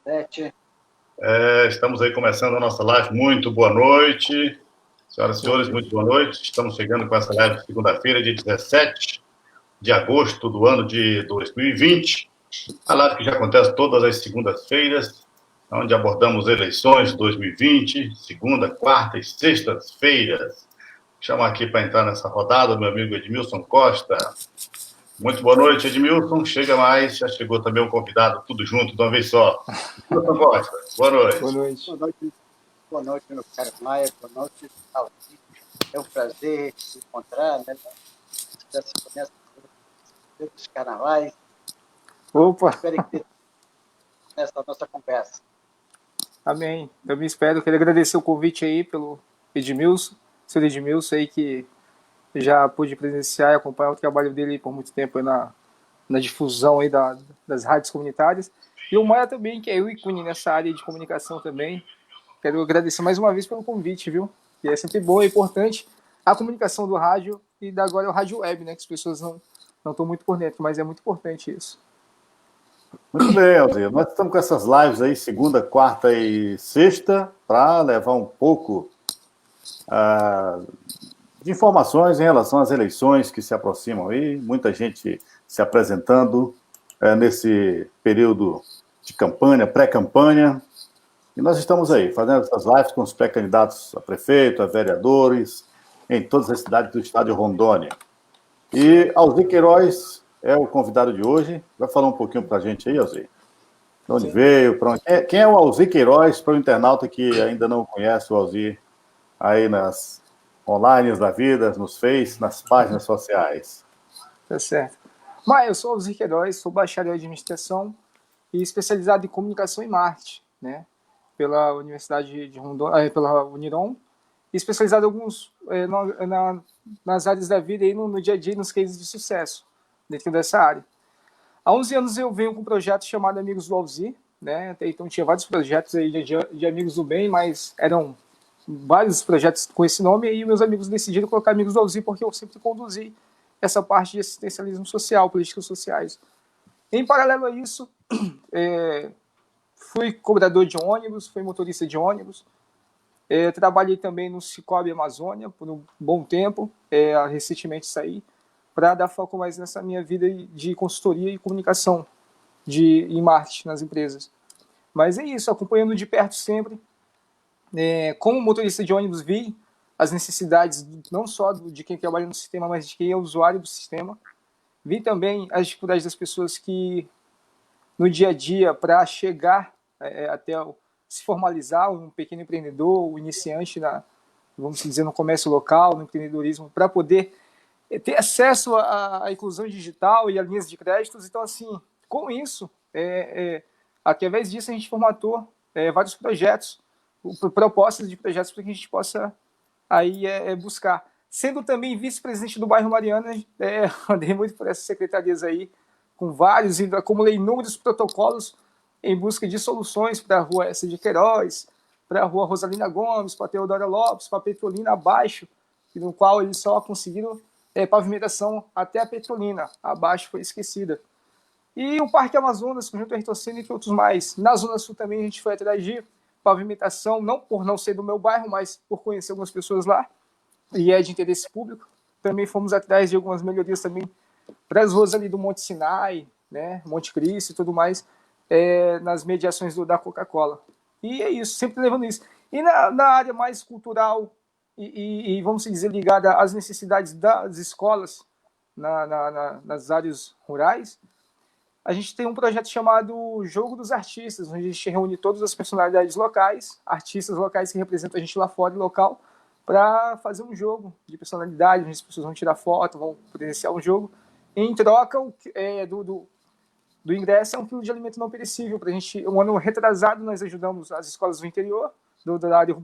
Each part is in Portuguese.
Sete. Estamos aí começando a nossa live. Muito boa noite. Senhoras e senhores, muito boa noite. Estamos chegando com essa live de segunda-feira, dia 17 de agosto do ano de 2020. A live que já acontece todas as segundas-feiras, onde abordamos eleições de 2020, segunda, quarta e sextas-feiras. Vou chamar aqui para entrar nessa rodada o meu amigo Edmilson Costa. Muito boa noite, Edmilson. Chega mais, já chegou também um convidado, tudo junto, de uma vez só. Edmilson Costa, boa noite. Boa noite. Boa noite, meu caro Maia. Boa noite, Alci. É um prazer te encontrar, né? Já se conhece dos carnavais. Opa! Espero que nessa nossa conversa. Amém. Eu me espero. Quero agradecer o convite aí pelo Edmilson, seu Edmilson aí que já pude presenciar e acompanhar o trabalho dele por muito tempo aí na difusão aí das rádios comunitárias. E o Maia também, que é o ícone nessa área de comunicação também. Quero agradecer mais uma vez pelo convite, viu? Que é sempre bom e importante a comunicação do rádio e agora é o rádio web, né? Que as pessoas não estão muito por dentro, mas é muito importante isso. Muito bem, Alzir. Nós estamos com essas lives aí, segunda, quarta e sexta, para levar um pouco de informações em relação às eleições que se aproximam aí. Muita gente se apresentando nesse período de campanha, pré-campanha. E nós estamos aí, fazendo essas lives com os pré-candidatos a prefeito, a vereadores, em todas as cidades do estado de Rondônia. E Alzir Queiroz é o convidado de hoje. Vai falar um pouquinho para a gente aí, Alzir? De onde veio? Para onde... Quem é o Alzir Queiroz, para o internauta que ainda não conhece o Alzir aí nas online da vida, nos Face, nas páginas sociais? Tá certo. Mas eu sou o Alzir Queiroz, sou bacharel em administração e especializado em comunicação e marketing, né? Pela Universidade de Rondônia, pela Uniron, e especializado em alguns nas áreas da vida aí no dia a dia, nos cases de sucesso dentro dessa área. Há 11 anos eu venho com um projeto chamado Amigos do Alzir, né? Até então tinha vários projetos aí de Amigos do Bem, mas eram vários projetos com esse nome, e aí meus amigos decidiram colocar Amigos do Alzir porque eu sempre conduzi essa parte de assistencialismo social, políticas sociais. Em paralelo a isso, fui cobrador de ônibus, fui motorista de ônibus, trabalhei também no Cicobi Amazônia por um bom tempo, recentemente saí, para dar foco mais nessa minha vida de consultoria e comunicação em marketing nas empresas. Mas é isso, acompanhando de perto sempre. Como motorista de ônibus, vi as necessidades não só de quem trabalha no sistema, mas de quem é usuário do sistema. Vi também as dificuldades das pessoas que, no dia a dia, para chegar até se formalizar, um pequeno empreendedor, um iniciante, vamos dizer, no comércio local, no empreendedorismo, para poder ter acesso à inclusão digital e a linhas de créditos. Então, assim, com isso, através disso, a gente formatou vários projetos, propostas de projetos para que a gente possa aí buscar. Sendo também vice-presidente do bairro Mariana, andei muito por essas secretarias aí, com vários, acumulei inúmeros protocolos em busca de soluções para a rua S. de Queiroz, para a rua Rosalina Gomes, para a Teodora Lopes, para a Petrolina abaixo, no qual eles só conseguiram pavimentação até a Petrolina, abaixo foi esquecida. E o Parque Amazonas, Conjunto Hertoceno, entre outros mais. Na Zona Sul também a gente foi atrás de pavimentação, não por não ser do meu bairro, mas por conhecer algumas pessoas lá, e é de interesse público. Também fomos atrás de algumas melhorias também para as ruas ali do Monte Sinai, né, Monte Cristo e tudo mais, nas mediações da Coca-Cola. E é isso, sempre levando isso. E na área mais cultural e vamos dizer, ligada às necessidades das escolas nas áreas rurais, a gente tem um projeto chamado Jogo dos Artistas, onde a gente reúne todas as personalidades locais, artistas locais que representam a gente lá fora, local, para fazer um jogo de personalidade, onde as pessoas vão tirar foto, vão presenciar um jogo. Em troca do ingresso é 1 quilo de alimento não perecível. Pra gente, um ano retrasado, nós ajudamos as escolas do interior,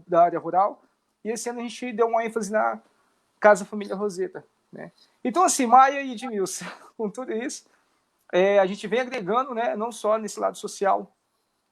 da área rural, e esse ano a gente deu uma ênfase na Casa Família Roseta, né? Então, assim, Maia e Edmilson, com tudo isso, a gente vem agregando, né, não só nesse lado social,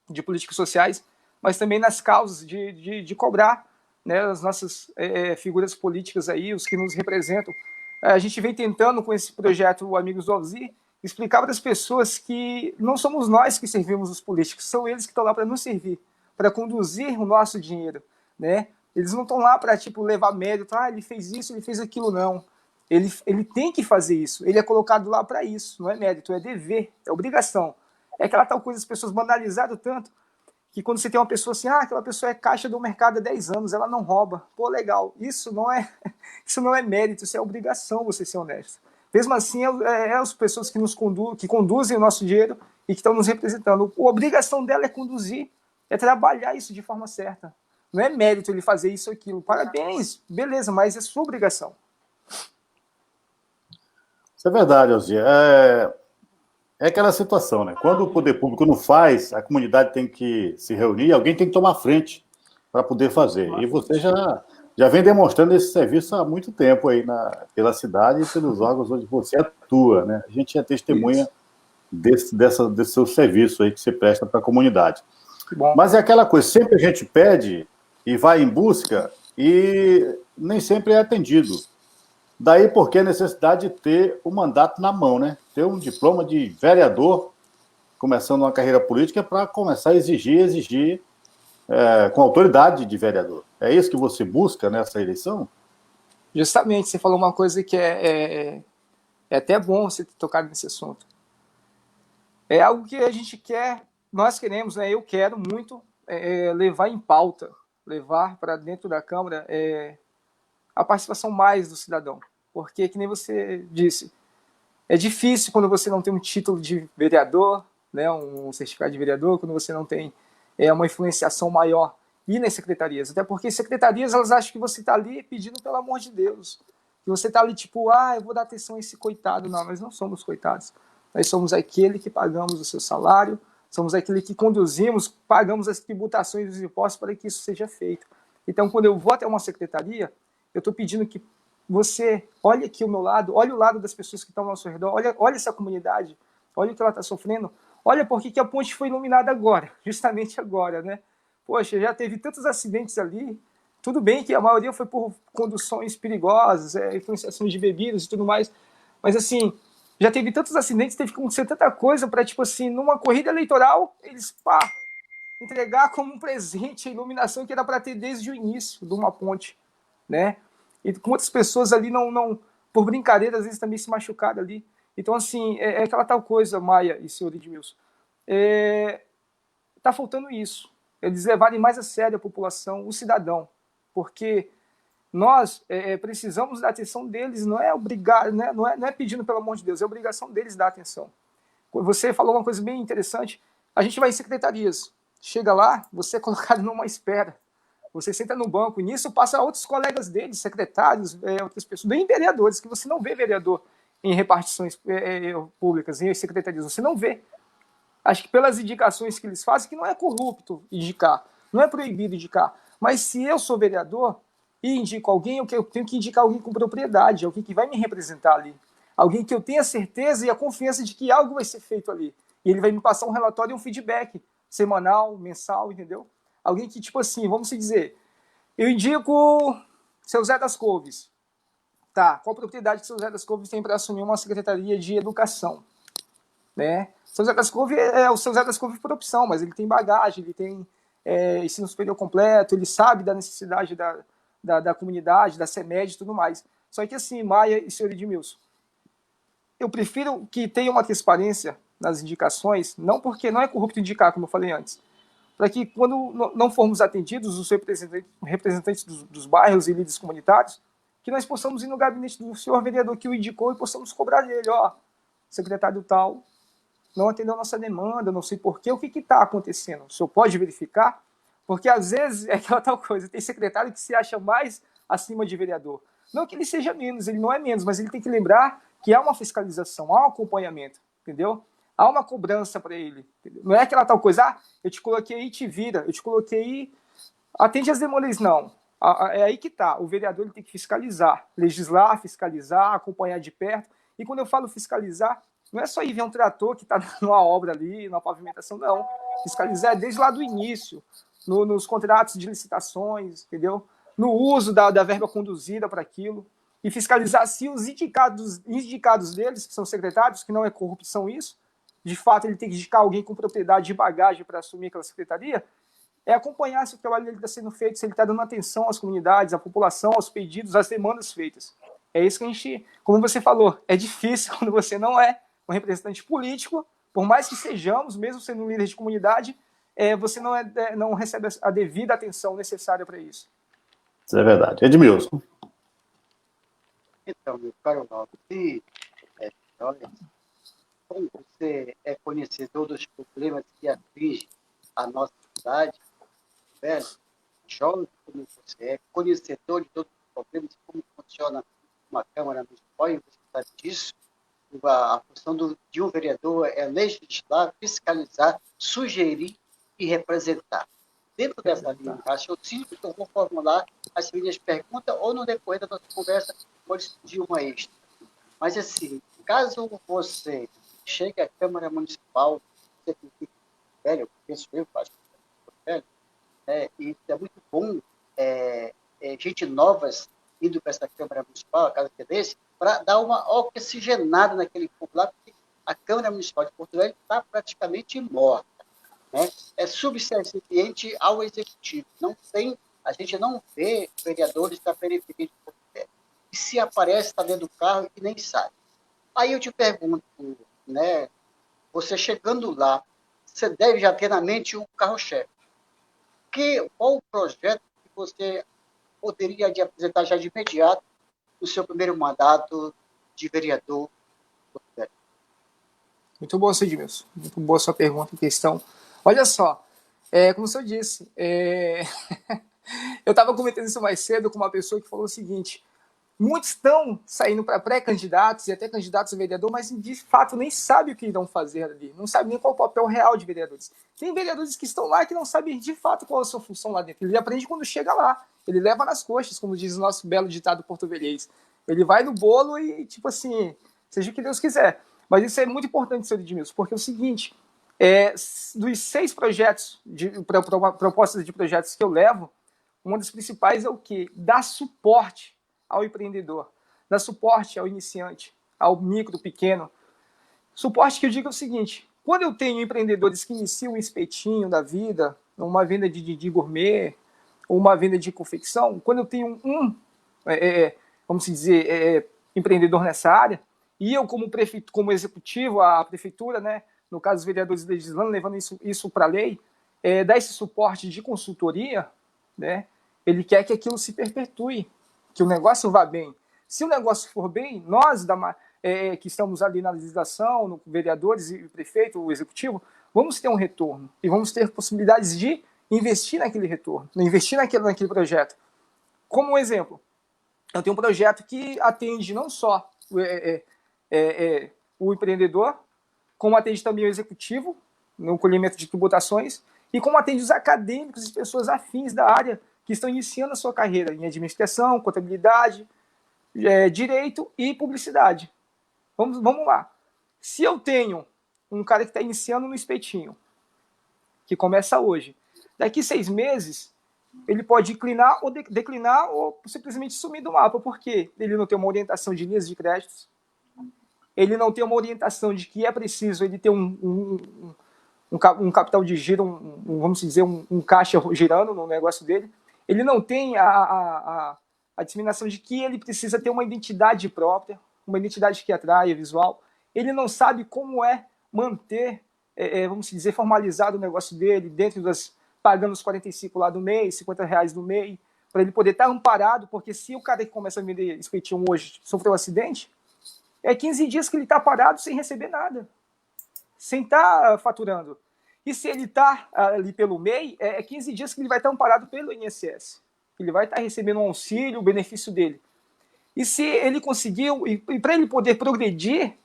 de políticas sociais, mas também nas causas de cobrar, né, as nossas figuras políticas aí, os que nos representam. A gente vem tentando, com esse projeto o Amigos do Alzir, explicar para as pessoas que não somos nós que servimos os políticos, são eles que estão lá para nos servir, para conduzir o nosso dinheiro, né? Eles não estão lá para tipo levar mérito, ele fez isso, ele fez aquilo, não. Ele tem que fazer isso, ele é colocado lá para isso, não é mérito, é dever, é obrigação. É aquela tal coisa, as pessoas banalizaram tanto, que quando você tem uma pessoa assim, aquela pessoa é caixa do mercado há 10 anos, ela não rouba. Pô, legal. Isso não é mérito, isso é obrigação você ser honesto. Mesmo assim, as pessoas que conduzem o nosso dinheiro e que estão nos representando. A obrigação dela é conduzir, é trabalhar isso de forma certa. Não é mérito ele fazer isso ou aquilo. Parabéns, beleza, mas é sua obrigação. Isso é verdade, Alzir. É aquela situação, né? Quando o poder público não faz, a comunidade tem que se reunir, alguém tem que tomar frente para poder fazer. E você já vem demonstrando esse serviço há muito tempo aí pela cidade e pelos órgãos onde você atua, né? A gente é testemunha desse seu serviço aí que você presta para a comunidade. Mas é aquela coisa, sempre a gente pede e vai em busca e nem sempre é atendido. Daí porque a necessidade de ter o mandato na mão, né? Ter um diploma de vereador, começando uma carreira política, para começar a exigir com autoridade de vereador. É isso que você busca nessa eleição? Justamente, você falou uma coisa que é até bom você ter tocado nesse assunto. É algo que a gente quer, nós queremos, né? Eu quero muito levar em pauta, levar para dentro da Câmara a participação mais do cidadão. Porque, que nem você disse, é difícil quando você não tem um título de vereador, né, um certificado de vereador, quando você não tem uma influenciação maior ir nas secretarias. Até porque secretarias, elas acham que você está ali pedindo pelo amor de Deus. Que você está ali tipo, eu vou dar atenção a esse coitado. Não, nós não somos coitados. Nós somos aquele que pagamos o seu salário, somos aquele que conduzimos, pagamos as tributações e os impostos para que isso seja feito. Então, quando eu vou até uma secretaria, eu estou pedindo que você olhe aqui ao meu lado, olhe o lado das pessoas que estão ao nosso redor, olha essa comunidade, olha o que ela está sofrendo, olha por que a ponte foi iluminada agora, justamente agora, né? Poxa, já teve tantos acidentes ali, tudo bem que a maioria foi por conduções perigosas, influenciações de bebidas e tudo mais, mas assim, já teve tantos acidentes, teve que acontecer tanta coisa para, tipo assim, numa corrida eleitoral, eles, entregar como um presente a iluminação que era para ter desde o início de uma ponte, né? E quantas pessoas ali não por brincadeira, às vezes também se machucaram ali. Então, assim, é aquela tal coisa, Maia e senhor Edmilson. Tá faltando isso. Eles levarem mais a sério a população, o cidadão. Porque nós precisamos da atenção deles, não é obrigar, né? não é pedindo pelo amor de Deus, é obrigação deles dar atenção. Você falou uma coisa bem interessante. A gente vai em secretarias. Chega lá, você é colocado numa espera. Você senta no banco, e nisso passa outros colegas dele, secretários, outras pessoas, nem vereadores, que você não vê vereador em repartições públicas, em secretarias, você não vê. Acho que pelas indicações que eles fazem, que não é corrupto indicar, não é proibido indicar, mas se eu sou vereador e indico alguém, eu tenho que indicar alguém com propriedade, alguém que vai me representar ali, alguém que eu tenha certeza e a confiança de que algo vai ser feito ali, e ele vai me passar um relatório e um feedback semanal, mensal, entendeu? Alguém que, tipo assim, vamos dizer, eu indico seu Zé das Couves. Tá, qual propriedade que seu Zé das Couves tem para assumir uma secretaria de educação? Né? Seu Zé das Couves é o seu Zé das Couves por opção, mas ele tem bagagem, ele tem ensino superior completo, ele sabe da necessidade da comunidade, da CEMED e tudo mais. Só que assim, Maia e senhor Edmilson, eu prefiro que tenha uma transparência nas indicações, não porque não é corrupto indicar, como eu falei antes, para que quando não formos atendidos, os representantes dos bairros e líderes comunitários, que nós possamos ir no gabinete do senhor vereador que o indicou e possamos cobrar dele, secretário tal, não atendeu a nossa demanda, não sei porquê, o que está acontecendo? O senhor pode verificar? Porque às vezes é aquela tal coisa, tem secretário que se acha mais acima de vereador. Não que ele seja menos, ele não é menos, mas ele tem que lembrar que há uma fiscalização, há um acompanhamento, entendeu? Há uma cobrança para ele. Entendeu? Não é aquela tal coisa, eu te coloquei aí, te vira, eu te coloquei aí, atende as demandas, não. É aí que está. O vereador ele tem que fiscalizar, legislar, fiscalizar, acompanhar de perto. E quando eu falo fiscalizar, não é só ir ver um trator que está numa obra ali, numa pavimentação, não. Fiscalizar é desde lá do início, nos contratos de licitações, entendeu? No uso da verba conduzida para aquilo. e fiscalizar se os indicados deles, que são secretários, que não é corrupção isso, de fato ele tem que indicar alguém com propriedade de bagagem para assumir aquela secretaria, é acompanhar se o trabalho dele está sendo feito, se ele está dando atenção às comunidades, à população, aos pedidos, às demandas feitas. É isso que a gente, como você falou, é difícil quando você não é um representante político, por mais que sejamos, mesmo sendo um líder de comunidade, você não recebe a devida atenção necessária para isso. Isso é verdade. Edmilson. Então, meu caro Valdo, olha, como você é conhecedor dos problemas que afligem a nossa cidade, velho, jovem como você é, conhecedor de todos os problemas, como funciona uma Câmara Municipal, e você sabe disso, a função de um vereador é legislar, fiscalizar, sugerir e representar. Dentro dessa linha de raciocínio, eu vou formular as minhas perguntas, ou no decorrer da nossa conversa, pode surgir uma extra. Mas, assim, caso você chegue à Câmara Municipal, você tem velho, penso eu, acho que velho, e é muito bom gente novas indo para essa Câmara Municipal, a casa que é desse, para dar uma oxigenada naquele povo lá, porque a Câmara Municipal de Porto Velho está praticamente morta. Né? É subserviente ao Executivo. A gente não vê vereadores da periferia de Porto Velho. E se aparece, está dentro do carro e nem sabe. Aí eu te pergunto, né, você chegando lá, você deve já ter na mente um carro-chefe. Qual o projeto que você poderia apresentar já de imediato no seu primeiro mandato de vereador? Muito boa, Edmilson. Muito boa sua pergunta e questão. Olha só, como o senhor disse, eu estava comentando isso mais cedo com uma pessoa que falou o seguinte: muitos estão saindo para pré-candidatos e até candidatos a vereador, mas de fato nem sabem o que irão fazer ali, não sabem nem qual é o papel real de vereadores. Tem vereadores que estão lá que não sabem de fato qual é a sua função lá dentro. Ele aprende quando chega lá, ele leva nas coxas, como diz o nosso belo ditado porto-velhense. Ele vai no bolo e, tipo assim, seja o que Deus quiser. Mas isso é muito importante, senhor Edmilson, porque é o seguinte: dos 6 projetos, propostas de projetos que eu levo, uma das principais é o quê? Dar suporte ao empreendedor, dar suporte ao iniciante, ao micro, pequeno. Suporte que eu digo é o seguinte: quando eu tenho empreendedores que iniciam um espetinho da vida, uma venda de gourmet, ou uma venda de confecção, quando eu tenho vamos dizer, empreendedor nessa área, e eu como executivo, a prefeitura, né, no caso os vereadores legislando, levando isso para a lei, dar esse suporte de consultoria, né, ele quer que aquilo se perpetue, que o negócio vá bem. Se o negócio for bem, nós que estamos ali na legislação, no vereadores e prefeito, o executivo, vamos ter um retorno e vamos ter possibilidades de investir naquele retorno, investir naquele projeto. Como um exemplo, eu tenho um projeto que atende não só o empreendedor, como atende também o executivo, no colhimento de tributações, e como atende os acadêmicos e pessoas afins da área que estão iniciando a sua carreira em administração, contabilidade, direito e publicidade. Vamos lá. Se eu tenho um cara que está iniciando no espetinho, que começa hoje, daqui 6 meses, ele pode declinar ou simplesmente sumir do mapa, porque ele não tem uma orientação de linhas de créditos, ele não tem uma orientação de que é preciso ele ter um capital de giro, vamos dizer, um caixa girando no negócio dele, ele não tem a disseminação de que ele precisa ter uma identidade própria, uma identidade que atraia visual, ele não sabe como manter, vamos dizer, formalizado o negócio dele, dentro pagando os 45 lá do mês, R$50 do mês, para ele poder estar amparado, porque se o cara que começa a vender espetinho hoje sofreu um acidente, 15 dias que ele está parado sem receber nada, sem estar faturando. E se ele está ali pelo MEI, 15 dias que ele vai estar amparado pelo INSS. Ele vai estar recebendo um auxílio, o benefício dele. E se ele conseguiu, e para ele poder progredir,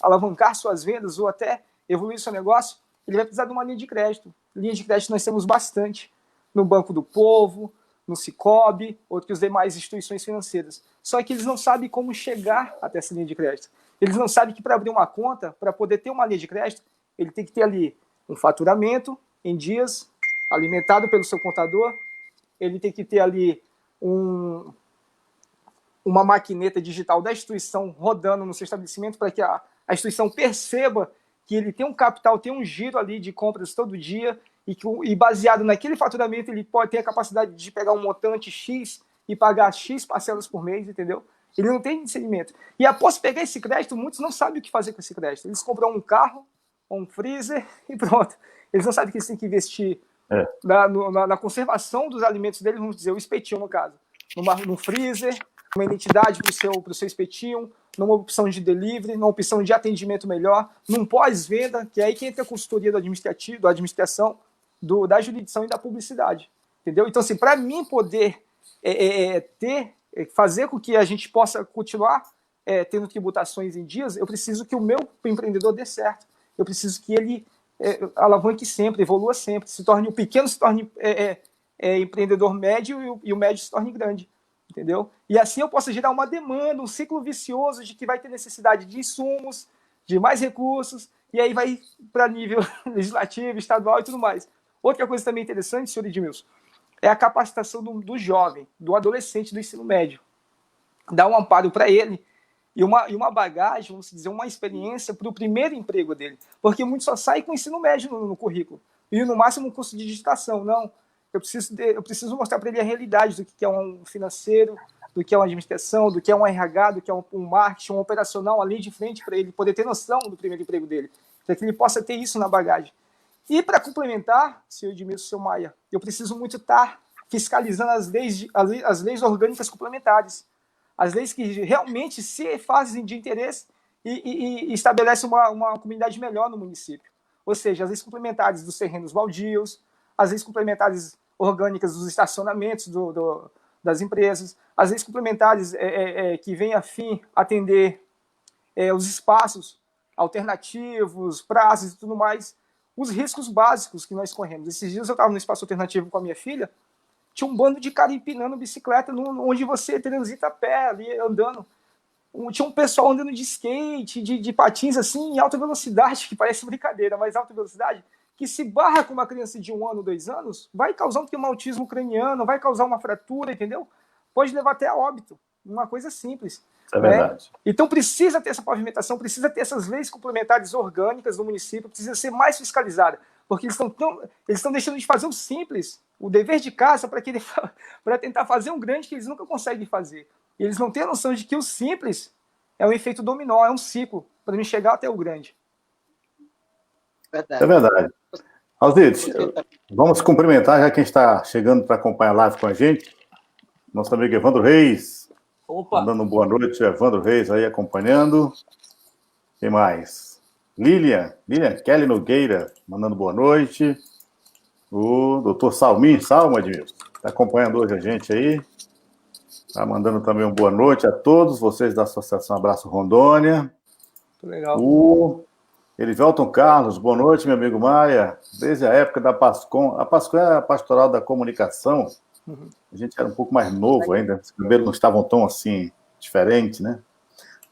alavancar suas vendas ou até evoluir seu negócio, ele vai precisar de uma linha de crédito. Linha de crédito nós temos bastante no Banco do Povo, no Sicoob, outras demais instituições financeiras. Só que eles não sabem como chegar até essa linha de crédito. Eles não sabem que para abrir uma conta, para poder ter uma linha de crédito, ele tem que ter ali um faturamento em dias, alimentado pelo seu contador, ele tem que ter ali uma maquineta digital da instituição rodando no seu estabelecimento para que a instituição perceba que ele tem um capital, tem um giro ali de compras todo dia e baseado naquele faturamento ele pode ter a capacidade de pegar um montante X e pagar X parcelas por mês, entendeu? Ele não tem discernimento. E após pegar esse crédito, muitos não sabem o que fazer com esse crédito. Eles compram um carro, um freezer e pronto. Eles não sabem que eles têm que investir na conservação dos alimentos deles, vamos dizer, o espetinho no caso. Num freezer, uma identidade para o seu espetinho, numa opção de delivery, numa opção de atendimento melhor, num pós-venda, que é aí que entra a consultoria do administrativo, da administração, da jurisdição e da publicidade. Entendeu? Então, assim, para mim poder fazer com que a gente possa continuar tendo tributações em dias, eu preciso que o meu empreendedor dê certo. Eu preciso que ele alavanque sempre, evolua sempre, o pequeno se torne empreendedor médio e o médio se torne grande. Entendeu? E assim eu posso gerar uma demanda, um ciclo vicioso de que vai ter necessidade de insumos, de mais recursos, e aí vai para nível legislativo, estadual e tudo mais. Outra coisa também interessante, senhor Edmilson, é a capacitação do jovem, do adolescente do ensino médio. Dar um amparo para ele e uma bagagem, vamos dizer, uma experiência para o primeiro emprego dele. Porque muitos só saem com ensino médio no currículo. E no máximo um curso de digitação. Não. Eu preciso mostrar para ele a realidade do que é um financeiro, do que é uma administração, do que é um RH, do que é um marketing, um operacional ali de frente para ele poder ter noção do primeiro emprego dele. Para que ele possa ter isso na bagagem. E para complementar, senhor Edmilson, senhor Maia, eu preciso muito estar fiscalizando as leis orgânicas complementares. As leis que realmente se fazem de interesse e estabelecem uma comunidade melhor no município. Ou seja, as leis complementares dos terrenos baldios, as leis complementares orgânicas dos estacionamentos das empresas, as leis complementares que vêm a fim atender os espaços alternativos, praças e tudo mais, os riscos básicos que nós corremos. Esses dias eu estava no espaço alternativo com a minha filha, tinha um bando de cara empinando bicicleta onde você transita a pé ali, andando. Tinha um pessoal andando de skate, de patins assim, em alta velocidade, que parece brincadeira, mas alta velocidade, que se barra com uma criança de 1 ano, 2 anos, vai causar um traumatismo craniano, vai causar uma fratura, entendeu? Pode levar até a óbito. Uma coisa simples. É verdade. Então precisa ter essa pavimentação, precisa ter essas leis complementares orgânicas do município, precisa ser mais fiscalizada, porque eles estão deixando de fazer o simples, o dever de casa, para tentar fazer um grande que eles nunca conseguem fazer. E eles não têm a noção de que o simples é um efeito dominó, é um ciclo, para me chegar até o grande. Verdade. É verdade. Alcides, vamos cumprimentar já quem está chegando para acompanhar a live com a gente. Nosso amigo Evandro Reis. Opa! Mandando boa noite, Evandro Reis aí acompanhando. Quem mais? Lilian Kelly Nogueira, mandando boa noite. O doutor Salma Edmilson, está acompanhando hoje a gente aí. Está mandando também uma boa noite a todos vocês da Associação Abraço Rondônia. Muito legal. O Elivelton Carlos, boa noite, meu amigo Maia. Desde a época da PASCOM. A PASCOM é a Pastoral da Comunicação. A gente era um pouco mais novo ainda, os cabelos não estavam tão assim, diferentes, né?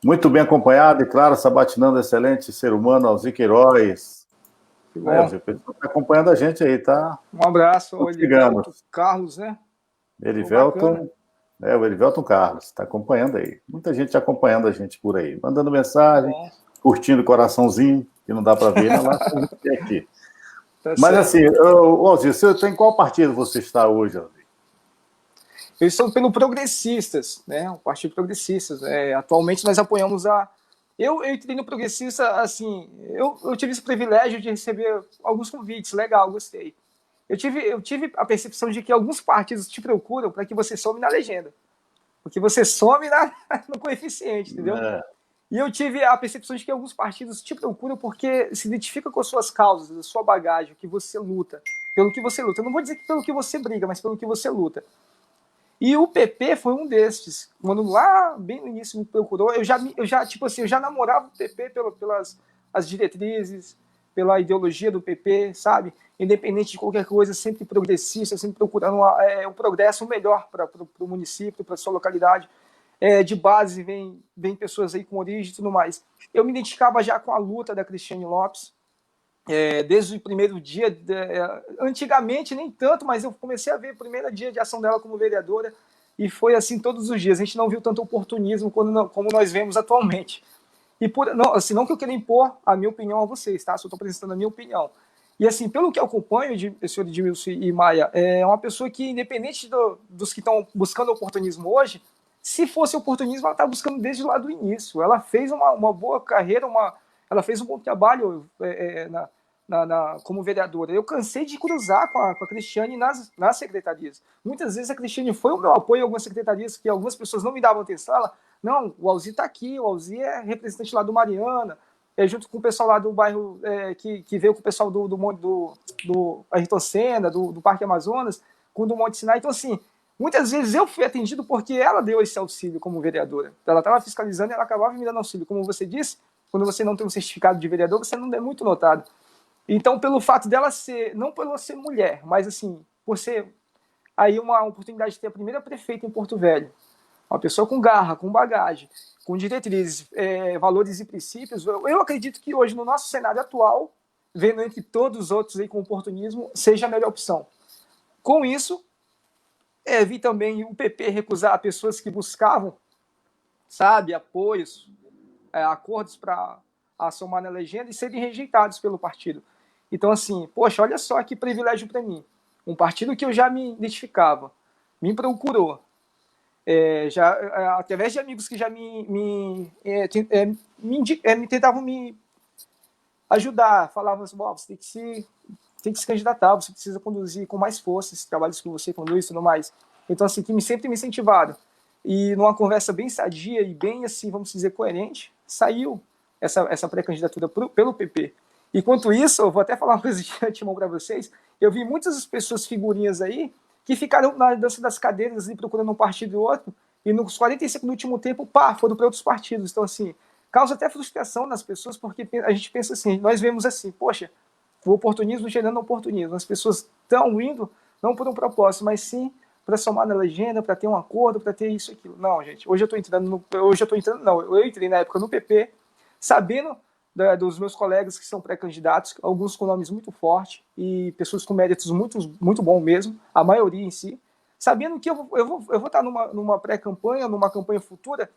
Muito bem acompanhado e, claro, sabatinando excelente ser humano, Alzir Queiroz. O pessoal está acompanhando a gente aí, tá? Um abraço ao Elivelton Carlos, né? Elivelton, o Elivelton Carlos, está acompanhando aí. Muita gente acompanhando a gente por aí, mandando mensagem, curtindo o coraçãozinho, que não dá para ver, mas lá tem aqui. Tá mas certo. assim, Alzir, em qual partido você está hoje, Alzir? Eu estou pelo Progressistas, né? O Partido Progressistas. Atualmente nós apoiamos Eu entrei no Progressista, assim, eu tive esse privilégio de receber alguns convites, legal, gostei. Eu tive a percepção de que alguns partidos te procuram para que você some na legenda. Porque você some no coeficiente, entendeu? E eu tive a percepção de que alguns partidos te procuram porque se identificam com as suas causas, a sua bagagem, o que você luta, pelo que você luta. Eu não vou dizer que pelo que você briga, mas pelo que você luta. E o PP foi um destes. Quando lá, bem no início, me procurou, eu já namorava o PP pelas as diretrizes, pela ideologia do PP, sabe? Independente de qualquer coisa, sempre progressista, sempre procurando o progresso, o melhor para o município, para a sua localidade. De base, vem pessoas aí com origem e tudo mais. Eu me identificava já com a luta da Cristiane Lopes, desde o primeiro dia, antigamente nem tanto, mas eu comecei a ver o primeiro dia de ação dela como vereadora, e foi assim todos os dias. A gente não viu tanto oportunismo como nós vemos atualmente. E não, assim, não que eu queira impor a minha opinião a vocês, tá? Só estou apresentando a minha opinião. E assim, pelo que eu acompanho, senhor Edmilson e Maia, é uma pessoa que, independente dos que estão buscando oportunismo hoje, se fosse oportunismo, ela está buscando desde lá do início. Ela fez uma boa carreira, ela fez um bom trabalho como vereadora. Eu cansei de cruzar com a Cristiane nas secretarias. Muitas vezes a Cristiane foi o meu apoio em algumas secretarias que algumas pessoas não me davam atenção. Ela, não, o Alzi está aqui, o Alzi é representante lá do Mariana, junto com o pessoal lá do bairro, que veio com o pessoal do Ayrton Senna, do Parque Amazonas, com o do Monte Sinai. Então, assim, muitas vezes eu fui atendido porque ela deu esse auxílio como vereadora. Ela estava fiscalizando e ela acabava me dando auxílio. Como você disse, quando você não tem um certificado de vereador, você não é muito notado. Então, pelo fato dela ser, não por ela ser mulher, mas assim, por ser aí uma oportunidade de ter a primeira prefeita em Porto Velho, uma pessoa com garra, com bagagem, com diretrizes, valores e princípios, eu acredito que hoje, no nosso cenário atual, vendo entre todos os outros aí com oportunismo, seja a melhor opção. Com isso, vi também o PP recusar pessoas que buscavam, sabe, apoios, acordos para somar na legenda e serem rejeitados pelo partido. Então, assim, poxa, olha só que privilégio para mim. Um partido que eu já me identificava, me procurou, através de amigos que já me tentavam me ajudar, falavam assim, você tem que se candidatar, você precisa conduzir com mais força esses trabalhos que você conduz e tudo mais. Então, assim, que sempre me incentivaram. E numa conversa bem sadia e bem, assim, vamos dizer, coerente, saiu essa pré-candidatura pelo PP. Enquanto isso, eu vou até falar uma coisa de antemão para vocês, eu vi muitas pessoas, figurinhas aí, que ficaram na dança das cadeiras ali, procurando um partido e outro, e nos 45 do último tempo, foram para outros partidos. Então, assim, causa até frustração nas pessoas, porque a gente pensa assim, nós vemos assim, poxa, o oportunismo gerando oportunismo. As pessoas estão indo, não por um propósito, mas sim para somar na legenda, para ter um acordo, para ter isso e aquilo. Não, gente, eu entrei na época no PP, sabendo dos meus colegas que são pré-candidatos, alguns com nomes muito fortes e pessoas com méritos muito, muito bons mesmo, a maioria em si, sabendo que eu vou estar numa pré-campanha, numa campanha futura,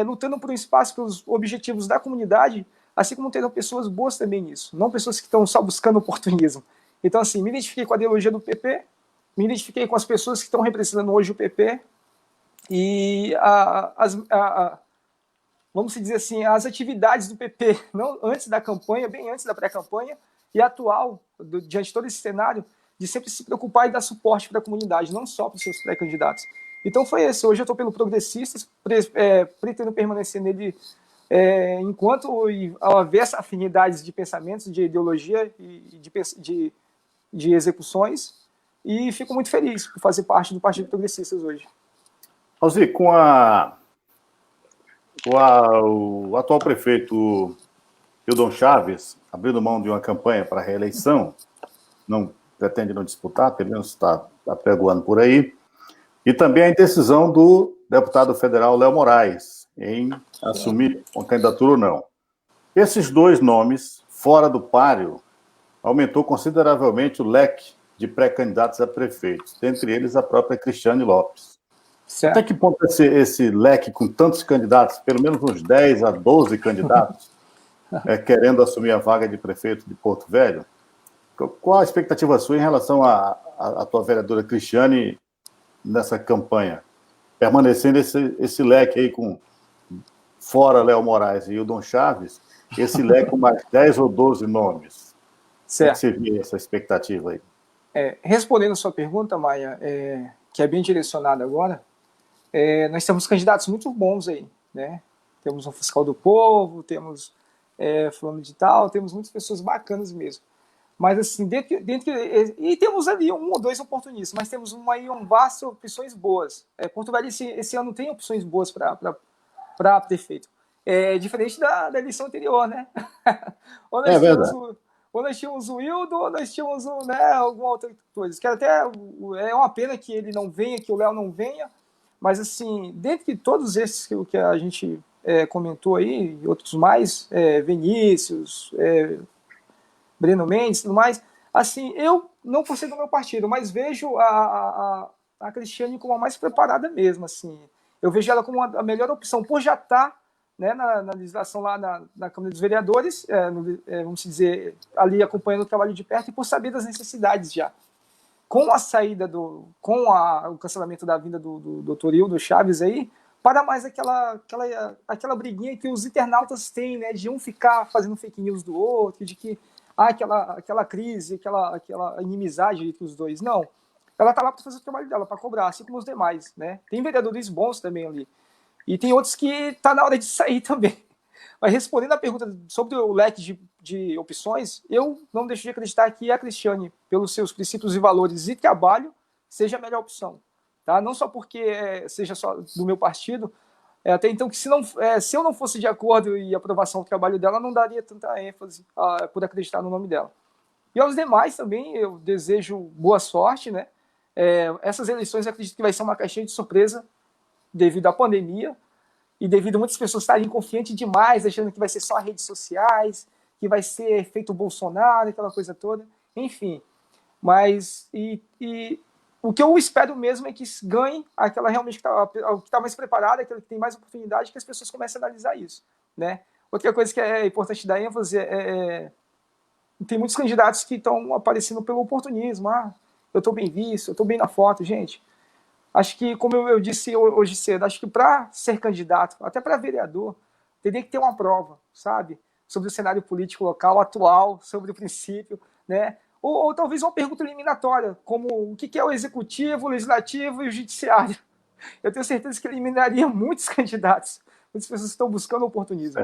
lutando por um espaço, pelos objetivos da comunidade, assim como terão pessoas boas também nisso, não pessoas que estão só buscando oportunismo. Então, assim, me identifiquei com a ideologia do PP, me identifiquei com as pessoas que estão representando hoje o PP e vamos dizer assim, as atividades do PP, não antes da campanha, bem antes da pré-campanha, e atual, diante de todo esse cenário, de sempre se preocupar e dar suporte para a comunidade, não só para os seus pré-candidatos. Então foi esse. Hoje eu estou pelo Progressistas, pretendo permanecer nele enquanto haver essa afinidades de pensamentos, de ideologia e de execuções, e fico muito feliz por fazer parte do Partido Progressistas hoje. Alzi, o atual prefeito Hildon Chaves, abrindo mão de uma campanha para a reeleição, pretende não disputar, pelo menos está apregoando por aí, e também a indecisão do deputado federal Léo Moraes em assumir uma candidatura ou não. Esses dois nomes, fora do páreo, aumentou consideravelmente o leque de pré-candidatos a prefeitos, dentre eles a própria Cristiane Lopes. Certo. Até que ponto esse leque com tantos candidatos, pelo menos uns 10 a 12 candidatos, querendo assumir a vaga de prefeito de Porto Velho, qual a expectativa sua em relação à tua vereadora Cristiane nessa campanha? Permanecendo esse leque aí com, fora Léo Moraes e Hildon Chaves, esse leque com mais 10 ou 12 nomes. Certo. Como você vê essa expectativa aí? Respondendo a sua pergunta, Maia, que é bem direcionada agora, nós temos candidatos muito bons aí, né? Temos um fiscal do povo, temos fulano de tal, temos muitas pessoas bacanas mesmo. Mas assim, e temos ali um ou dois oportunistas, mas temos um vasto opções boas. Porto Velho esse ano tem opções boas para prefeito. Diferente da eleição anterior, né? Ou nós tínhamos o Hildo, ou nós tínhamos alguma outra coisa. Que até é uma pena que ele não venha, que o Léo não venha, mas assim, dentro de todos esses que a gente comentou aí, e outros mais, Vinícius, Breno Mendes, tudo mais, assim, eu não por ser do meu partido, mas vejo a a Cristiane como a mais preparada mesmo, assim. Eu vejo ela como a melhor opção, por já estar, né, na legislação lá na Câmara dos Vereadores, vamos dizer, ali acompanhando o trabalho de perto e por saber das necessidades já. Com a saída o cancelamento da vinda do Dr. Hildo Chaves aí, para mais aquela briguinha que os internautas têm, né, de um ficar fazendo fake news do outro, de que há aquela crise, aquela inimizade entre os dois. Não. Ela está lá para fazer o trabalho dela, para cobrar, assim como os demais, né? Tem vereadores bons também ali. E tem outros que está na hora de sair também. Mas respondendo a pergunta sobre o leque de opções, eu não deixo de acreditar que a Cristiane, pelos seus princípios e valores e trabalho, seja a melhor opção. Tá? Não só porque seja só do meu partido, até então que se eu não fosse de acordo e aprovação do trabalho dela, não daria tanta ênfase por acreditar no nome dela. E aos demais também eu desejo boa sorte, né? Essas eleições eu acredito que vai ser uma caixinha de surpresa devido à pandemia e devido a muitas pessoas estarem confiantes demais, achando que vai ser só redes sociais, que vai ser feito Bolsonaro, aquela coisa toda. Enfim, mas o que eu espero mesmo é que ganhe aquela realmente que está mais preparada, aquela que tem mais oportunidade, que as pessoas comecem a analisar isso, né? Outra coisa que é importante dar ênfase tem muitos candidatos que estão aparecendo pelo oportunismo. Eu estou bem visto, eu estou bem na foto, gente. Acho que, como eu disse hoje cedo, acho que para ser candidato, até para vereador, teria que ter uma prova, sabe? Sobre o cenário político local atual, sobre o princípio, né? Ou talvez uma pergunta eliminatória, como o que é o executivo, o legislativo e o judiciário. Eu tenho certeza que eliminaria muitos candidatos. Muitas pessoas estão buscando oportunismo.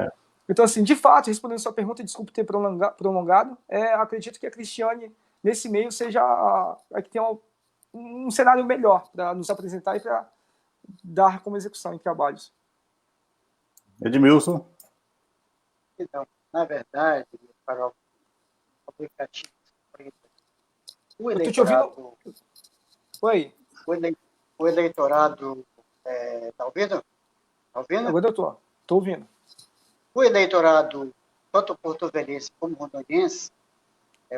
Então, assim, de fato, respondendo a sua pergunta, desculpe ter prolongado, acredito que a Cristiane, nesse meio, seja a que tem um cenário melhor para nos apresentar e para dar como execução em trabalhos. Edmilson? Então, na verdade, para o aplicativo, o eleitorado... Oi? O eleitorado... Está ouvindo? Está ouvindo? Agora eu estou ouvindo. O eleitorado, tanto porto-velhense como rondoniense,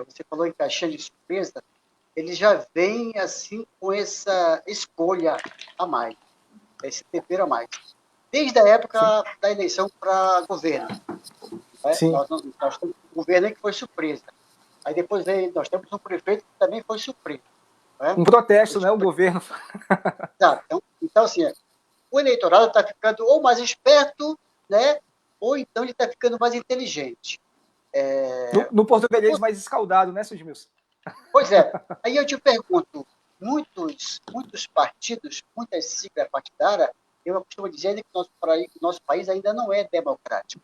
você falou em caixinha de surpresa, ele já vem assim com essa escolha a mais, esse tempero a mais. Desde a época da eleição para governo. Né? Nós temos um governo que foi surpresa. Aí depois nós temos um prefeito que também foi surpresa. Né? Um protesto, né? O governo. Exato. Então, assim, o eleitorado está ficando ou mais esperto, né? Ou então ele está ficando mais inteligente. No português mais escaldado, né, Sudmilson? Pois é. Aí eu te pergunto, muitos partidos, muitas siglas partidárias, eu costumo dizer que o nosso país ainda não é democrático.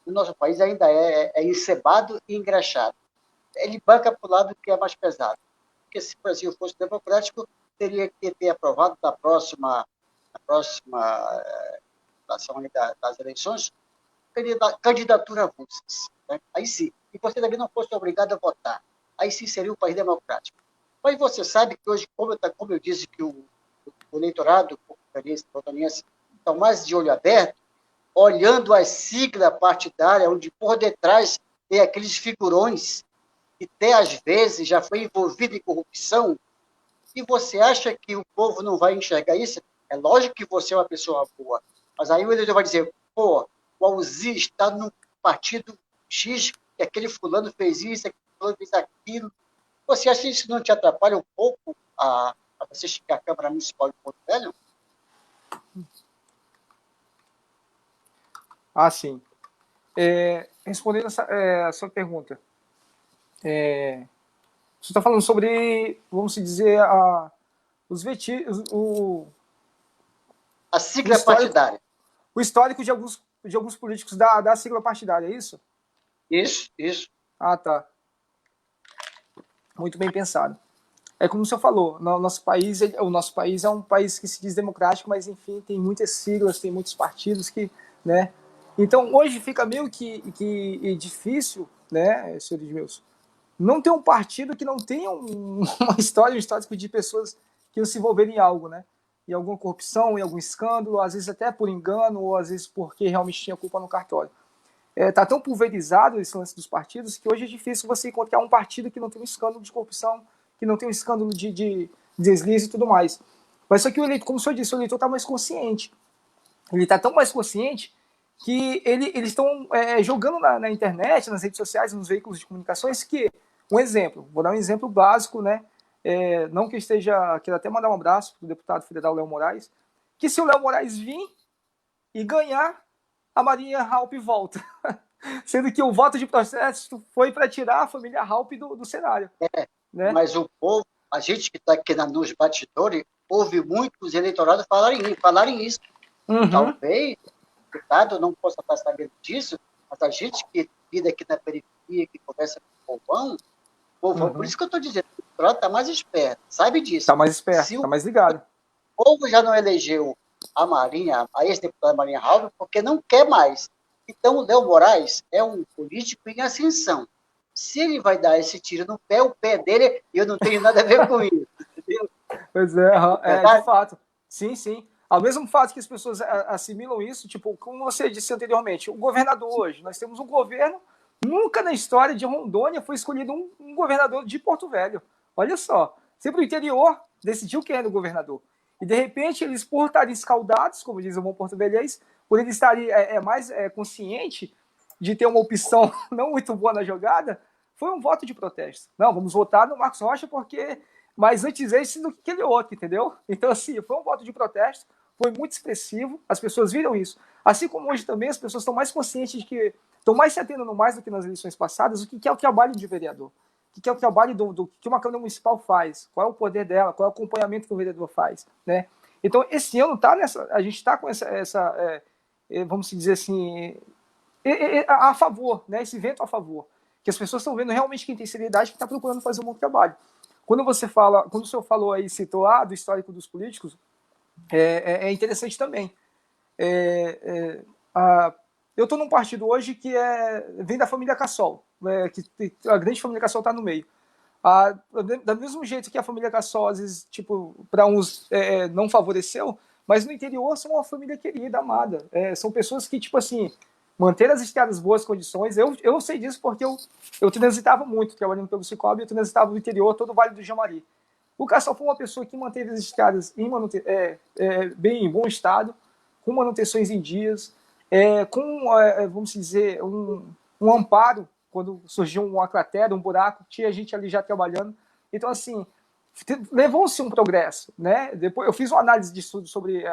O nosso país ainda é encebado e engraxado. Ele banca para o lado que é mais pesado. Porque se o Brasil fosse democrático, teria que ter aprovado na próxima das eleições candidatura avulsas. Né? Aí sim. E você também não fosse obrigado a votar. Aí sim seria um país democrático. Mas você sabe que hoje, como eu disse, que o eleitorado rondoniense estão mais de olho aberto, olhando as siglas partidárias, onde por detrás tem aqueles figurões que até às vezes já foi envolvido em corrupção, e você acha que o povo não vai enxergar isso? É lógico que você é uma pessoa boa, mas aí o eleitor vai dizer, o Alzir está no partido X, que aquele fulano fez isso, aquele fulano fez aquilo. Você acha que isso não te atrapalha um pouco a você chegar à Câmara Municipal de Porto Velho? Sim. Respondendo a sua pergunta, você está falando sobre, vamos dizer, os vestígios, a sigla partidária. O histórico de alguns políticos da sigla partidária, é isso? Isso. Tá. Muito bem pensado. É como o senhor falou, o nosso país é um país que se diz democrático, mas, enfim, tem muitas siglas, tem muitos partidos que, né? Então, hoje fica meio que difícil, né, senhor Edmilson, não ter um partido que não tenha uma história, um histórico de pessoas que não se envolveram em algo, né? Em alguma corrupção, em algum escândalo, às vezes até por engano, ou às vezes porque realmente tinha culpa no cartório. Está tão pulverizado esse lance dos partidos que hoje é difícil você encontrar um partido que não tem um escândalo de corrupção, que não tem um escândalo de deslize e tudo mais. Mas só que o eleitor, como o senhor disse, o eleitor está mais consciente. Ele está tão mais consciente que eles estão jogando na internet, nas redes sociais, nos veículos de comunicações, que, um exemplo, vou dar um exemplo básico, né? Não que eu esteja, quero até mandar um abraço para o deputado federal Léo Moraes, que se o Léo Moraes vir e ganhar, a Marinha Halp volta. Sendo que o voto de protesto foi para tirar a família Halp do cenário. Né? Mas o povo, a gente que está aqui nos bastidores, ouve muitos eleitorados falarem isso. Uhum. Talvez o deputado não possa estar sabendo disso, mas a gente que vive aqui na periferia, que conversa com o povão, por isso que eu estou dizendo, o eleitorado está mais esperto, sabe disso. Está mais esperto, está mais ligado. O povo já não elegeu a Marinha, a ex-deputada Marinha Halp, porque não quer mais. Então, o Léo Moraes é um político em ascensão. Se ele vai dar esse tiro no pé, o pé dele, eu não tenho nada a ver com isso, entendeu? Pois é, de fato. Sim, sim. Ao mesmo fato que as pessoas assimilam isso, tipo, como você disse anteriormente, o governador hoje, nós temos um governo, nunca na história de Rondônia foi escolhido um governador de Porto Velho. Olha só, sempre o interior decidiu quem era o governador. E, de repente, eles, por estarem escaldados, como diz o bom porto-velhense, por eles estarem mais consciente de ter uma opção não muito boa na jogada, foi um voto de protesto. Não, vamos votar no Marcos Rocha porque mais antes esse do que aquele outro, entendeu? Então, assim, foi um voto de protesto, foi muito expressivo, as pessoas viram isso. Assim como hoje também as pessoas estão mais conscientes de que estão mais se atendendo mais do que nas eleições passadas, o que é o trabalho de vereador, o que é o trabalho do que uma Câmara Municipal faz, qual é o poder dela, qual é o acompanhamento que o vereador faz, né? Então, esse ano a gente está com vamos dizer assim, a favor, né? Esse vento a favor, que as pessoas estão vendo realmente quem tem seriedade, que está procurando fazer um bom trabalho. Quando o senhor falou aí, citou do histórico dos políticos, é interessante também. Eu estou num partido hoje que vem da família Cassol, que a grande família Cassol está no meio. Do mesmo jeito que a família Cassol, às vezes, tipo, para uns não favoreceu, mas no interior são uma família querida, amada. São pessoas que, tipo assim, manter as estradas boas condições. Eu sei disso porque eu transitava muito, trabalhando pelo Cicobi, eu transitava no interior, todo o Vale do Jamari. O Cassol foi uma pessoa que manteve as estradas bem em bom estado, com manutenções em dias, com, vamos dizer, um amparo, quando surgiu uma cratera, um buraco, tinha gente ali já trabalhando. Então, assim, levou-se um progresso, né? Depois, eu fiz uma análise de estudo sobre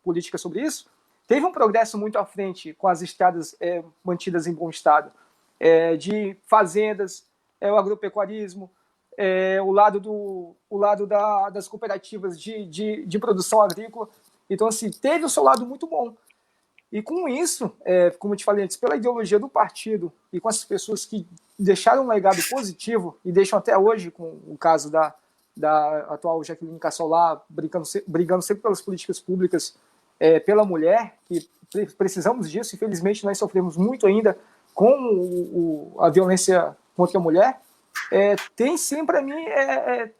política sobre isso. Teve um progresso muito à frente com as estradas mantidas em bom estado, de fazendas, o agropecuarismo, o lado das cooperativas de produção agrícola. Então, assim, teve o seu lado muito bom. E com isso, como eu te falei antes, pela ideologia do partido e com essas pessoas que deixaram um legado positivo e deixam até hoje, com o caso da atual Jaqueline Cassolá, brigando sempre pelas políticas públicas, pela mulher, que precisamos disso, infelizmente nós sofremos muito ainda com a violência contra a mulher, tem sempre a mim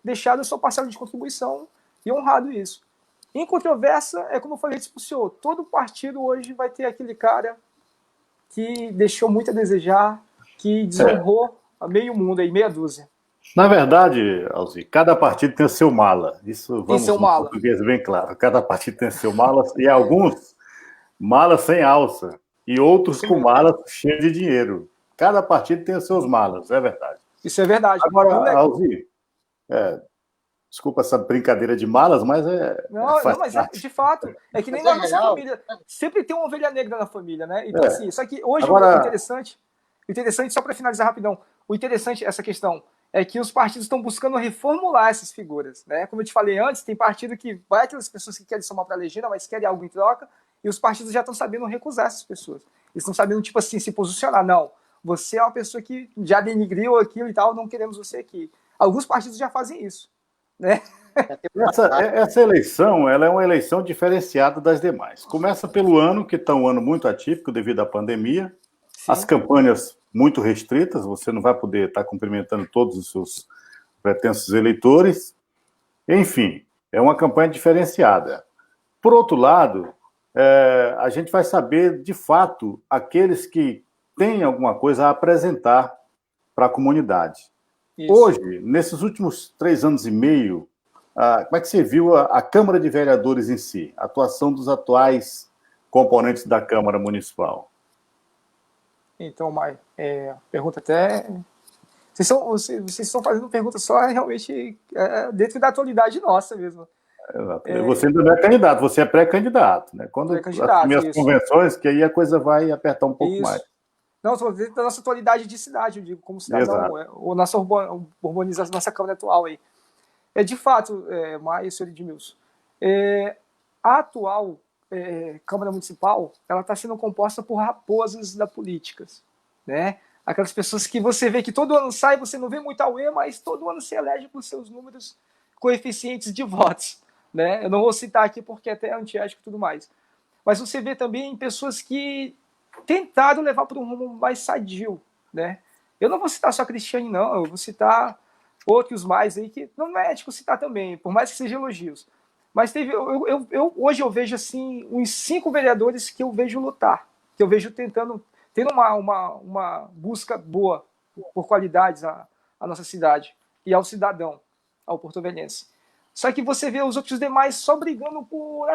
deixado a sua parcela de contribuição e honrado isso. Em controvérsia, como eu falei para o senhor, todo partido hoje vai ter aquele cara que deixou muito a desejar, que desonrou a meio mundo, aí, meia dúzia. Na verdade, Alzir, cada partido tem o seu mala. Isso vamos no português bem claro. Cada partido tem o seu mala, e alguns malas sem alça, e outros com malas cheias de dinheiro. Cada partido tem os seus malas, é verdade. Isso é verdade. Agora, Alzir, desculpa essa brincadeira de malas, mas Não, mas de fato. É que nem na nossa família. Sempre tem uma ovelha negra na família, né? Então, assim, só que hoje o interessante, só para finalizar rapidão, o interessante essa questão é que os partidos estão buscando reformular essas figuras, né? Como eu te falei antes, tem partido que vai aquelas pessoas que querem somar para a legenda, mas querem algo em troca, e os partidos já estão sabendo recusar essas pessoas. Eles estão sabendo, tipo assim, se posicionar. Não, você é uma pessoa que já denigriu aquilo e tal, não queremos você aqui. Alguns partidos já fazem isso, né? Essa eleição, ela é uma eleição diferenciada das demais. Começa pelo ano, que está um ano muito atípico devido à pandemia. Sim. As campanhas muito restritas, você não vai poder estar cumprimentando todos os seus pretensos eleitores. Enfim, é uma campanha diferenciada. Por outro lado, a gente vai saber, de fato, aqueles que têm alguma coisa a apresentar para a comunidade. Isso. Hoje, nesses últimos 3 anos e meio, como é que você viu a Câmara de Vereadores em si, a atuação dos atuais componentes da Câmara Municipal? Então, Maio, pergunta até... Vocês estão fazendo perguntas só realmente dentro da atualidade nossa mesmo. Exato. Você ainda não é candidato, você é pré-candidato, né? Quando assumir as convenções, que aí a coisa vai apertar um pouco mais. Não, estou dentro da nossa atualidade de cidade, eu digo, como cidadão, ou nossa urbanização, nossa Câmara atual aí. De fato, Maia e senhor Edmilson, a atual Câmara Municipal, ela está sendo composta por raposas da política, né? Aquelas pessoas que você vê que todo ano sai, você não vê muito auê, mas todo ano se elege por seus números coeficientes de votos, né? Eu não vou citar aqui porque é até antiético e tudo mais. Mas você vê também pessoas que tentaram levar para um rumo mais sadio, né? Eu não vou citar só a Cristiane, não. Eu vou citar outros mais aí que não é ético citar também, por mais que sejam elogios. Mas hoje eu vejo assim uns 5 vereadores que eu vejo lutar, que eu vejo tendo uma busca boa por qualidades à nossa cidade e ao cidadão, ao porto-velhense. Só que você vê os outros demais só brigando por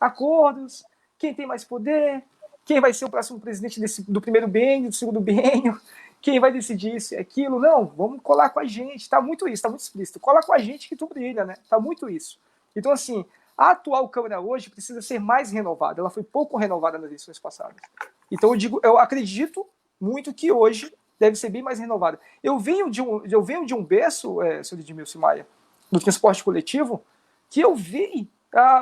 acordos, quem tem mais poder, quem vai ser o próximo presidente do primeiro biênio, do segundo biênio, quem vai decidir isso e aquilo. Não, vamos colar com a gente. Está muito isso, está muito explícito. Cola com a gente que tu brilha, né? Está muito isso. Então, assim, a atual Câmara hoje precisa ser mais renovada. Ela foi pouco renovada nas eleições passadas. Então, eu acredito muito que hoje deve ser bem mais renovada. Eu venho de um berço, senhor Edmilson Maia, do transporte coletivo, que eu vi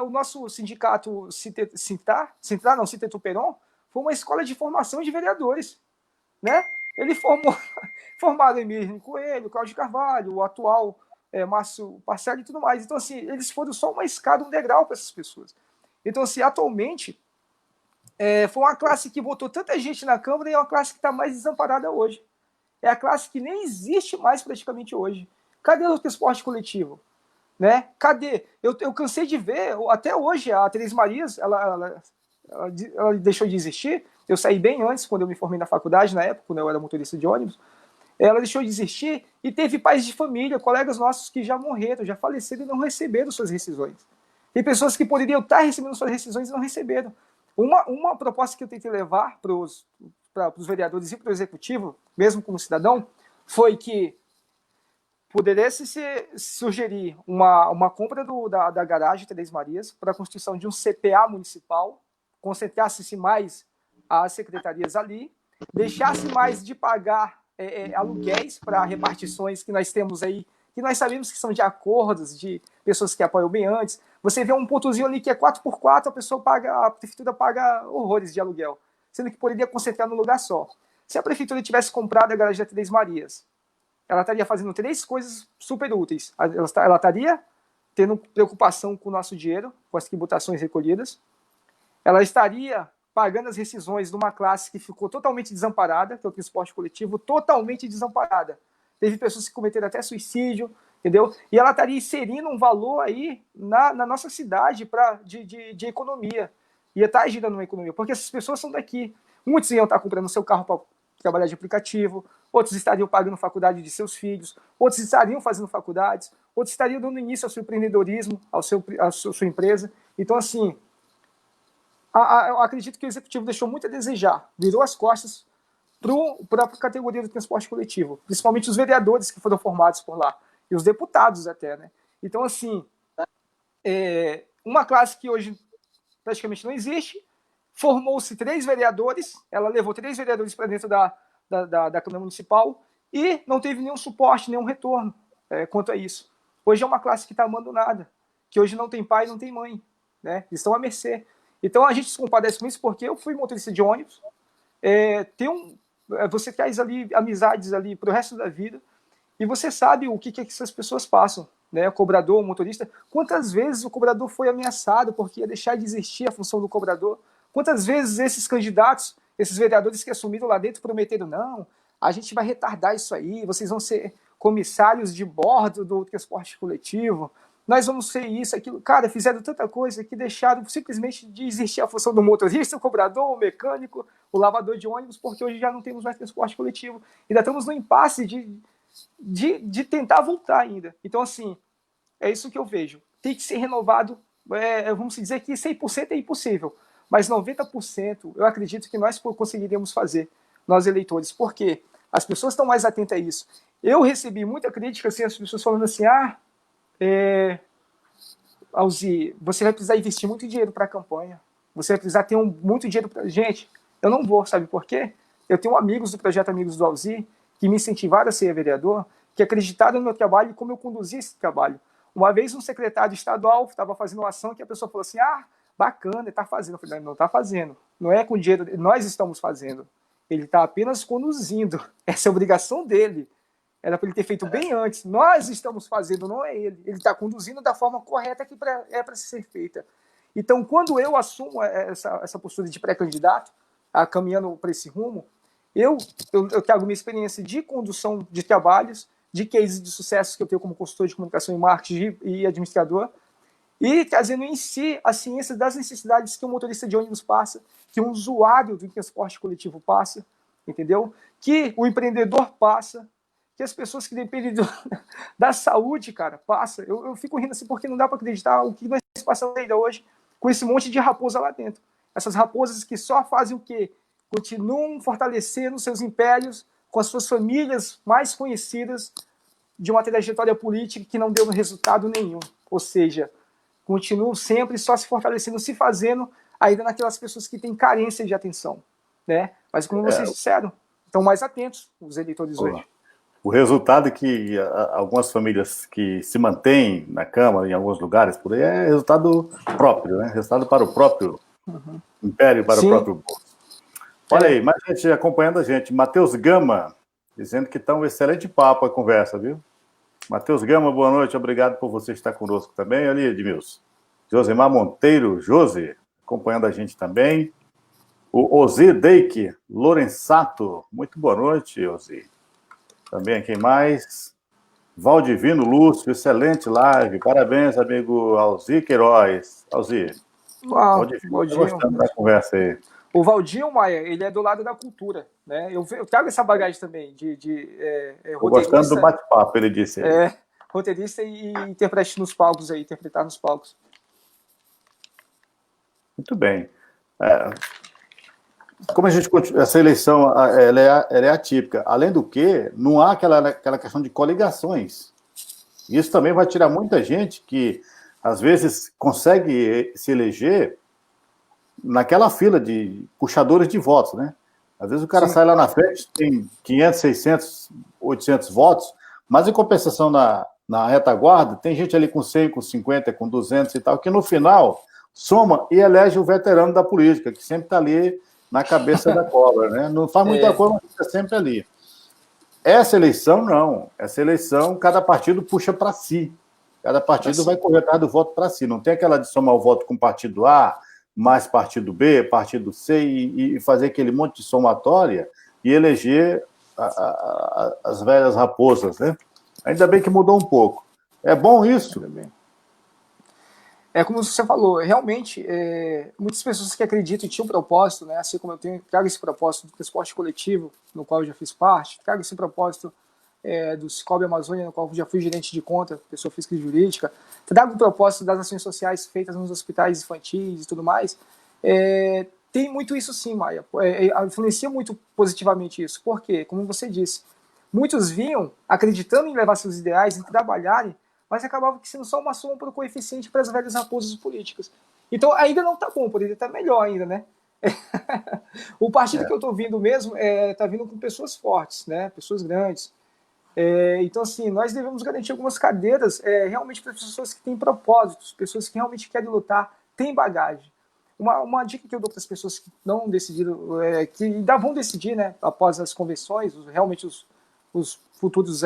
o nosso sindicato Sintetuperon foi uma escola de formação de vereadores, né? Ele formaram Emílio Coelho, Cláudio Carvalho, o atual Márcio Parcelli e tudo mais. Então, assim, eles foram só uma escada, um degrau para essas pessoas. Então, assim, atualmente, foi uma classe que votou tanta gente na Câmara e é uma classe que está mais desamparada hoje. É a classe que nem existe mais praticamente hoje. Cadê o transporte coletivo? Né? Cadê? Eu cansei de ver, até hoje, a Três Marias, ela deixou de existir. Eu saí bem antes, quando eu me formei na faculdade, na época, quando eu era motorista de ônibus. Ela deixou de existir e teve pais de família, colegas nossos que já morreram, já faleceram e não receberam suas rescisões. Tem pessoas que poderiam estar recebendo suas rescisões e não receberam. Uma proposta que eu tentei levar para os vereadores e para o executivo, mesmo como cidadão, foi que poderia se sugerir uma compra da garagem Três Marias para a construção de um CPA municipal, concentrasse-se mais as secretarias ali, deixasse mais de pagar aluguéis para repartições que nós temos aí, que nós sabemos que são de acordos de pessoas que apoiam bem antes. Você vê um pontozinho ali que é 4x4, a prefeitura paga horrores de aluguel, sendo que poderia concentrar num lugar só. Se a prefeitura tivesse comprado a garagem da Três Marias, ela estaria fazendo 3 coisas super úteis. Ela estaria tendo preocupação com o nosso dinheiro, com as tributações recolhidas. Ela estaria pagando as rescisões de uma classe que ficou totalmente desamparada, que é o transporte coletivo, totalmente desamparada. Teve pessoas que cometeram até suicídio, entendeu? E ela estaria inserindo um valor aí na nossa cidade de economia. Ia estar girando uma economia, porque essas pessoas são daqui. Muitos iam estar comprando seu carro para trabalhar de aplicativo, outros estariam pagando faculdade de seus filhos, outros estariam fazendo faculdades, outros estariam dando início ao seu empreendedorismo, à sua empresa. Então, assim, eu acredito que o executivo deixou muito a desejar, virou as costas para a categoria do transporte coletivo, principalmente os vereadores que foram formados por lá, e os deputados até, né? Então, assim, uma classe que hoje praticamente não existe, formou-se 3 vereadores, ela levou 3 vereadores para dentro da Câmara Municipal e não teve nenhum suporte, nenhum retorno quanto a isso. Hoje é uma classe que está abandonada, que hoje não tem pai, não tem mãe, né? Eles estão à mercê. Então a gente se compadece com isso porque eu fui motorista de ônibus, você traz ali amizades ali para o resto da vida e você sabe o que essas pessoas passam, né? O cobrador, o motorista, quantas vezes o cobrador foi ameaçado porque ia deixar de existir a função do cobrador, quantas vezes esses candidatos, esses vereadores que assumiram lá dentro prometeram, não, a gente vai retardar isso aí, vocês vão ser comissários de bordo do transporte coletivo, nós vamos ser isso, aquilo. Cara, fizeram tanta coisa que deixaram simplesmente de existir a função do motorista, o cobrador, o mecânico, o lavador de ônibus, porque hoje já não temos mais transporte coletivo. Ainda estamos no impasse de tentar voltar ainda. Então, assim, É isso que eu vejo. Tem que ser renovado, vamos dizer que 100% é impossível, mas 90% eu acredito que nós conseguiríamos fazer, nós eleitores. Por quê? As pessoas estão mais atentas a isso. Eu recebi muita crítica, assim, as pessoas falando assim, Alzi, você vai precisar investir muito dinheiro para a campanha, você vai precisar ter muito dinheiro para... Gente, eu não vou, sabe por quê? Eu tenho amigos do projeto Amigos do Alzi que me incentivaram a ser vereador, que acreditaram no meu trabalho e como eu conduzia esse trabalho. Uma vez um secretário estadual estava fazendo uma ação que a pessoa falou assim, bacana, está fazendo. Eu falei, não está fazendo, não é com dinheiro, nós estamos fazendo. Ele está apenas conduzindo, essa é a obrigação dele. Era para ele ter feito bem antes. Nós estamos fazendo, não é ele. Ele está conduzindo da forma correta que é para ser feita. Então, quando eu assumo essa postura de pré-candidato, caminhando para esse rumo, eu trago minha experiência de condução de trabalhos, de cases de sucesso que eu tenho como consultor de comunicação e marketing e administrador, e trazendo em si a ciência das necessidades que um motorista de ônibus passa, que um usuário do transporte coletivo passa, entendeu? Que o empreendedor passa, que as pessoas que dependem da saúde, cara, passa. Eu fico rindo assim porque não dá para acreditar o que nós passamos ainda hoje com esse monte de raposa lá dentro. Essas raposas que só fazem o quê? Continuam fortalecendo seus impérios com as suas famílias mais conhecidas de uma trajetória política que não deu resultado nenhum. Ou seja, continuam sempre só se fortalecendo, se fazendo, ainda naquelas pessoas que têm carência de atenção, né? Mas como vocês disseram, estão mais atentos os eleitores hoje. O resultado que algumas famílias que se mantêm na Câmara, em alguns lugares por aí, é resultado próprio, né? Resultado para o próprio império, para o próprio bolso. Olha aí, mais gente acompanhando a gente. Matheus Gama, dizendo que está um excelente papo a conversa, viu? Matheus Gama, boa noite, obrigado por você estar conosco também. Ali, Edmilson. Josemar Monteiro, Josi, acompanhando a gente também. O Ozi Deike Lorenzato, muito boa noite, Ozi. Também quem mais? Valdivino Lúcio, excelente live. Parabéns, amigo Alzi Queiroz. Alzi, Valdivino, estou gostando da conversa aí. O Valdinho, Maia, ele é do lado da cultura, né? Eu trago essa bagagem também Estou gostando do bate-papo, ele disse. Roteirista e interpretar nos palcos. Muito bem. Como a gente continua, essa eleição ela é atípica. Além do que, não há aquela questão de coligações. Isso também vai tirar muita gente que, às vezes, consegue se eleger naquela fila de puxadores de votos, né? Às vezes o cara sai lá na frente, tem 500, 600, 800 votos, mas em compensação na retaguarda, tem gente ali com 100, com 50, com 200 e tal, que no final soma e elege o veterano da política, que sempre está ali na cabeça da cobra, né? Não faz muita coisa, mas fica sempre ali. Essa eleição, não. Essa eleição, cada partido puxa para si. Cada partido vai correr atrás do voto para si. Não tem aquela de somar o voto com partido A, mais partido B, partido C, e fazer aquele monte de somatória e eleger as velhas raposas, né? Ainda bem que mudou um pouco. É bom isso? É como você falou, realmente, muitas pessoas que acreditam e tinham um propósito, né, assim como eu trago esse propósito do transporte coletivo, no qual eu já fiz parte, trago esse propósito do Cicobi Amazônia, no qual eu já fui gerente de conta, pessoa física e jurídica, trago o propósito das ações sociais feitas nos hospitais infantis e tudo mais. Tem muito isso sim, Maia, influencia muito positivamente isso. Por quê? Como você disse, muitos vinham acreditando em levar seus ideais, em trabalharem, mas acabava sendo só uma soma para o coeficiente para as velhas raposas políticas. Então, ainda não está bom, poderia estar melhor ainda, né? O partido que eu estou vindo mesmo está vindo com pessoas fortes, né? Pessoas grandes. Então, assim, nós devemos garantir algumas cadeiras realmente para pessoas que têm propósitos, pessoas que realmente querem lutar, têm bagagem. Uma dica que eu dou para as pessoas que não decidiram, que ainda vão decidir, né, após as convenções, realmente os futuros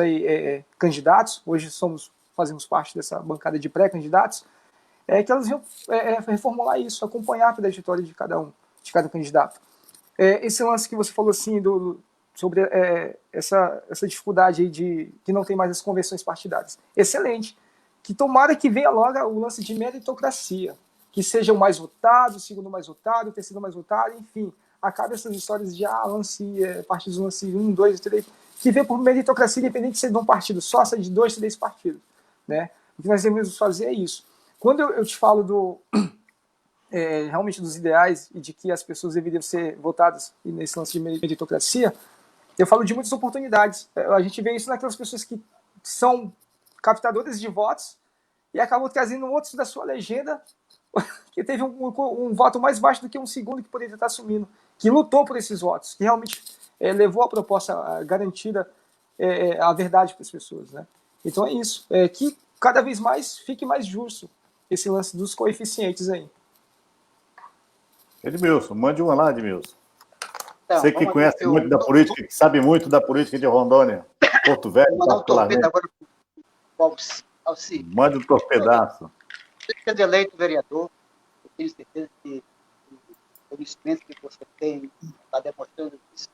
candidatos, hoje fazemos parte dessa bancada de pré-candidatos, que elas iam reformular isso, acompanhar a trajetória de cada candidato. Esse lance que você falou assim, sobre essa dificuldade aí que não tem mais as convenções partidárias. Excelente. Que tomara que venha logo o lance de meritocracia, que seja o mais votado, o segundo mais votado, o terceiro mais votado, enfim, acabe essas histórias de partidos lance 1, 2, 3, que vem por meritocracia independente de ser de um partido só, se é de 2, 3 partidos, né? O que nós devemos fazer é isso. Quando eu te falo realmente dos ideais e de que as pessoas deveriam ser votadas nesse lance de meritocracia, eu falo de muitas oportunidades. A gente vê isso naquelas pessoas que são captadoras de votos e acabam trazendo outros da sua legenda que teve um voto mais baixo do que um segundo que poderia estar assumindo, que lutou por esses votos, que realmente levou a proposta garantida a verdade para as pessoas, né? Então é isso, que cada vez mais fique mais justo esse lance dos coeficientes aí. Edmilson, mande uma lá, Edmilson. Então, Você que conhece muito da política, que sabe muito da política de Rondônia, Porto Velho, vou mandar um torpedo particularmente. agora para o Alci. Mande um torpedaço. Você sendo eleito vereador, eu tenho certeza que o conhecimento que você tem está demonstrando que você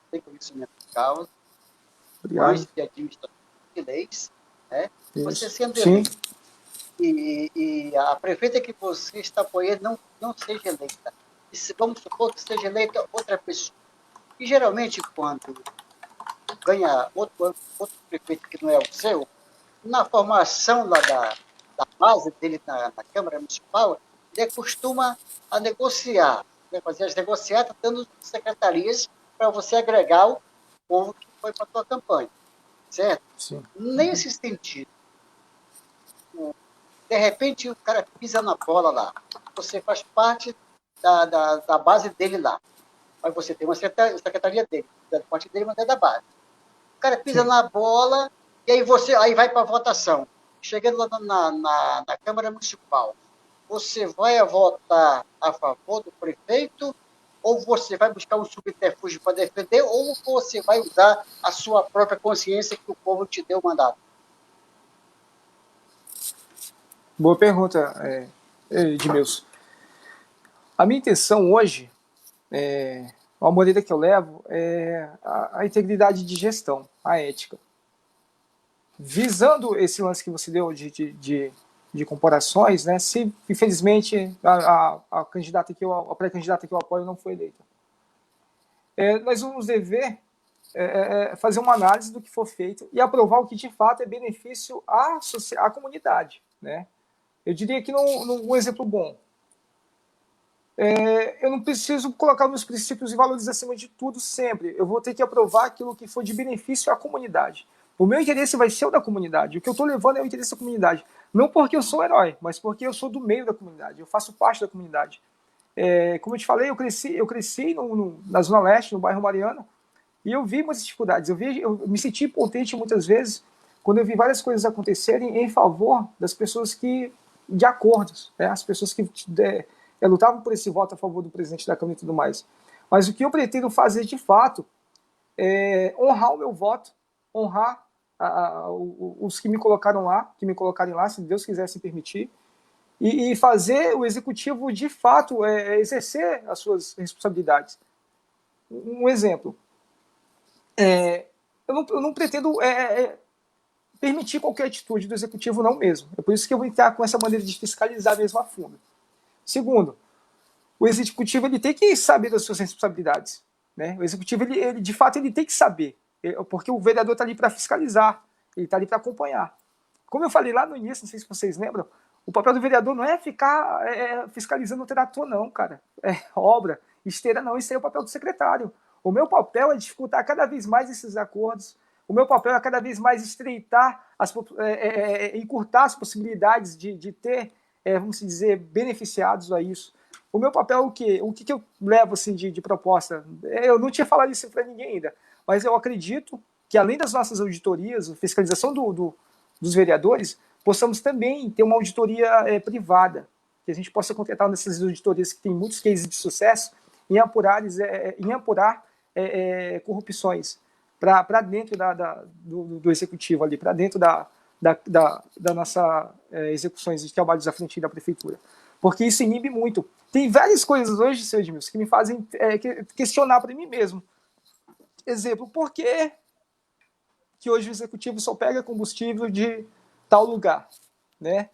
tem conhecimento de causa, conhece de administração de leis, né? Você sendo eleito e a prefeita que você está apoiando não seja eleita. E vamos supor que seja eleita outra pessoa. E geralmente, quando ganha outro prefeito que não é o seu, na formação lá da base dele na Câmara Municipal, ele costuma a negociar, né, fazer as negociatas, dando secretarias para você agregar o povo que foi para a tua campanha. Certo? Sim. Nesse sentido, de repente o cara pisa na bola lá, você faz parte da base dele lá, mas você tem uma secretaria dele, da parte dele, mas é da base. O cara pisa na bola e aí vai para a votação. Chegando lá na Câmara Municipal, você vai votar a favor do prefeito ou você vai buscar um subterfúgio para defender ou você vai usar a sua própria consciência que o povo te deu o mandato? Boa pergunta, Edmilson. A minha intenção hoje, a maneira que eu levo, é a integridade de gestão, a ética. Visando esse lance que você deu de comparações, né, se infelizmente a pré-candidata que eu apoio não foi eleita. Nós vamos dever fazer uma análise do que for feito e aprovar o que de fato é benefício à comunidade, né? Eu diria que um exemplo bom. Eu não preciso colocar meus princípios e valores acima de tudo sempre. Eu vou ter que aprovar aquilo que for de benefício à comunidade. O meu interesse vai ser o da comunidade. O que eu estou levando é o interesse da comunidade. Não porque eu sou um herói, mas porque eu sou do meio da comunidade. Eu faço parte da comunidade. Como eu te falei, eu cresci na Zona Leste, no bairro Mariana, e eu vi muitas dificuldades. Eu me senti impotente muitas vezes quando eu vi várias coisas acontecerem em favor das pessoas de acordos, né? As pessoas que lutavam por esse voto a favor do presidente da Câmara e tudo mais. Mas o que eu pretendo fazer de fato é honrar o meu voto, honrar os que me colocaram lá, colocarem lá, se Deus quiser se permitir, e fazer o executivo de fato exercer as suas responsabilidades. Um exemplo. Eu não pretendo permitir qualquer atitude do executivo, não mesmo. É por isso que eu vou entrar com essa maneira de fiscalizar mesmo a fundo. Segundo, o executivo ele tem que saber das suas responsabilidades, né? O executivo ele de fato ele tem que saber, porque o vereador está ali para fiscalizar, ele está ali para acompanhar. Como eu falei lá no início, não sei se vocês lembram, o papel do vereador não é ficar fiscalizando o trator, não, cara. Obra, esteira não, isso aí é o papel do secretário. O meu papel é dificultar cada vez mais esses acordos. O meu papel é cada vez mais estreitar, encurtar as possibilidades de ter, vamos dizer, beneficiados a isso. O meu papel é o quê? O que eu levo assim, de proposta? Eu não tinha falado isso para ninguém ainda, mas eu acredito que, além das nossas auditorias, a fiscalização dos vereadores, possamos também ter uma auditoria privada, que a gente possa contratar nessas auditorias que tem muitos cases de sucesso em apurar corrupções para dentro do executivo ali, para dentro da nossa execuções de trabalhos à frente da prefeitura. Porque isso inibe muito. Tem várias coisas hoje, seu Edmilson, que me fazem questionar para mim mesmo. Exemplo, por que hoje o executivo só pega combustível de tal lugar, né?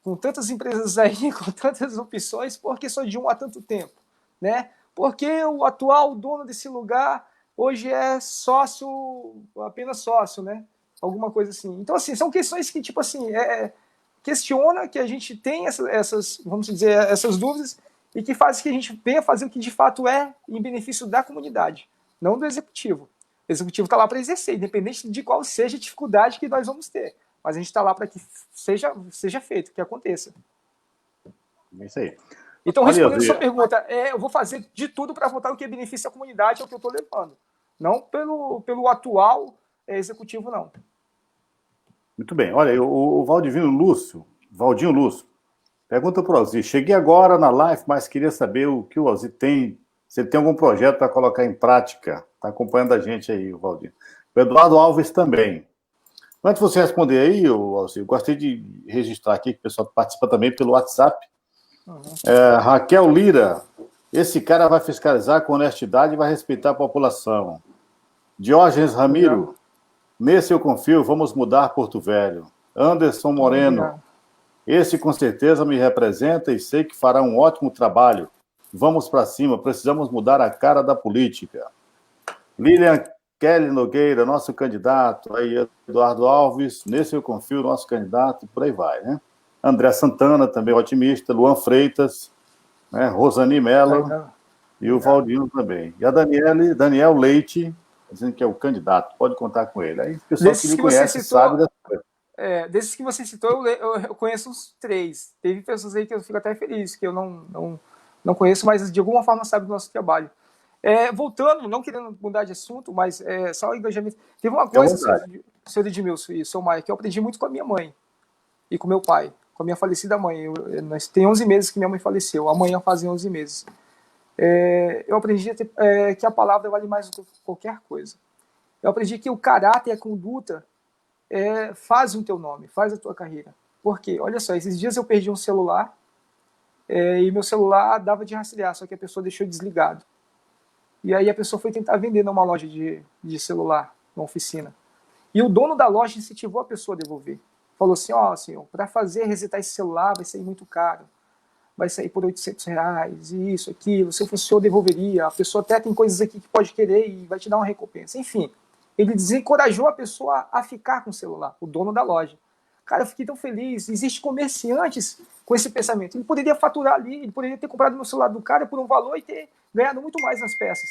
Com tantas empresas aí, com tantas opções, por que só de um há tanto tempo, né? Porque o atual dono desse lugar hoje é sócio, apenas sócio, né? Alguma coisa assim. Então, assim, são questões que, tipo assim, questiona, que a gente tem essas, vamos dizer, essas dúvidas e que faz que a gente venha fazer o que de fato é em benefício da comunidade, não do executivo. O executivo está lá para exercer, independente de qual seja a dificuldade que nós vamos ter. Mas a gente está lá para que seja feito, que aconteça. É isso aí. Então, Olha, respondendo a sua pergunta, eu vou fazer de tudo para votar o que beneficia a comunidade, é o que eu estou levando. Não pelo atual executivo, não. muito bem. Olha, o Valdinho Lúcio, pergunta para o Alzir. Cheguei agora na live, mas queria saber o que o Alzir tem, se ele tem algum projeto para colocar em prática. Está acompanhando a gente aí, o Valdinho. O Eduardo Alves também. Antes de você responder aí, Alzir, eu gostaria de registrar aqui que o pessoal participa também pelo WhatsApp. Uhum. Raquel Lira, esse cara vai fiscalizar com honestidade e vai respeitar a população. Diógenes Ramiro, nesse eu confio, vamos mudar Porto Velho. Anderson Moreno, esse com certeza me representa e sei que fará um ótimo trabalho. Vamos para cima, precisamos mudar a cara da política. Lilian Kelly Nogueira, nosso candidato. Aí, Eduardo Alves, nesse eu confio, nosso candidato, por aí vai, né? André Santana, também otimista. Luan Freitas, né? Rosani Mello e o Valdinho também. E a Daniel Leite, dizendo que é o candidato, pode contar com ele. Aí o pessoal que me conhece sabe dessa coisa. Desses que você citou, eu conheço uns 3. Teve pessoas aí que eu fico até feliz, que eu não conheço, mas de alguma forma sabe do nosso trabalho. Voltando, não querendo mudar de assunto, mas só o engajamento. Teve uma coisa, senhor Edmilson e seu Maia, que eu aprendi muito com a minha mãe e com meu pai, com a minha falecida mãe. Tem 11 meses que minha mãe faleceu, amanhã fazem 11 meses. Eu aprendi que a palavra vale mais do que qualquer coisa. Eu aprendi que o caráter e a conduta fazem o teu nome, faz a tua carreira. Por quê? Olha só, esses dias eu perdi um celular e meu celular dava de rastrear, só que a pessoa deixou desligado. E aí a pessoa foi tentar vender numa loja de celular, numa oficina. E o dono da loja incentivou a pessoa a devolver. Falou assim, senhor, para resetar esse celular vai sair muito caro. Vai sair por R$800, e isso, aquilo. Se eu fosse o senhor, devolveria. A pessoa até tem coisas aqui que pode querer e vai te dar uma recompensa. Enfim, ele desencorajou a pessoa a ficar com o celular, o dono da loja. Cara, eu fiquei tão feliz. Existem comerciantes com esse pensamento. Ele poderia faturar ali, ele poderia ter comprado meu celular do cara por um valor e ter ganhado muito mais nas peças.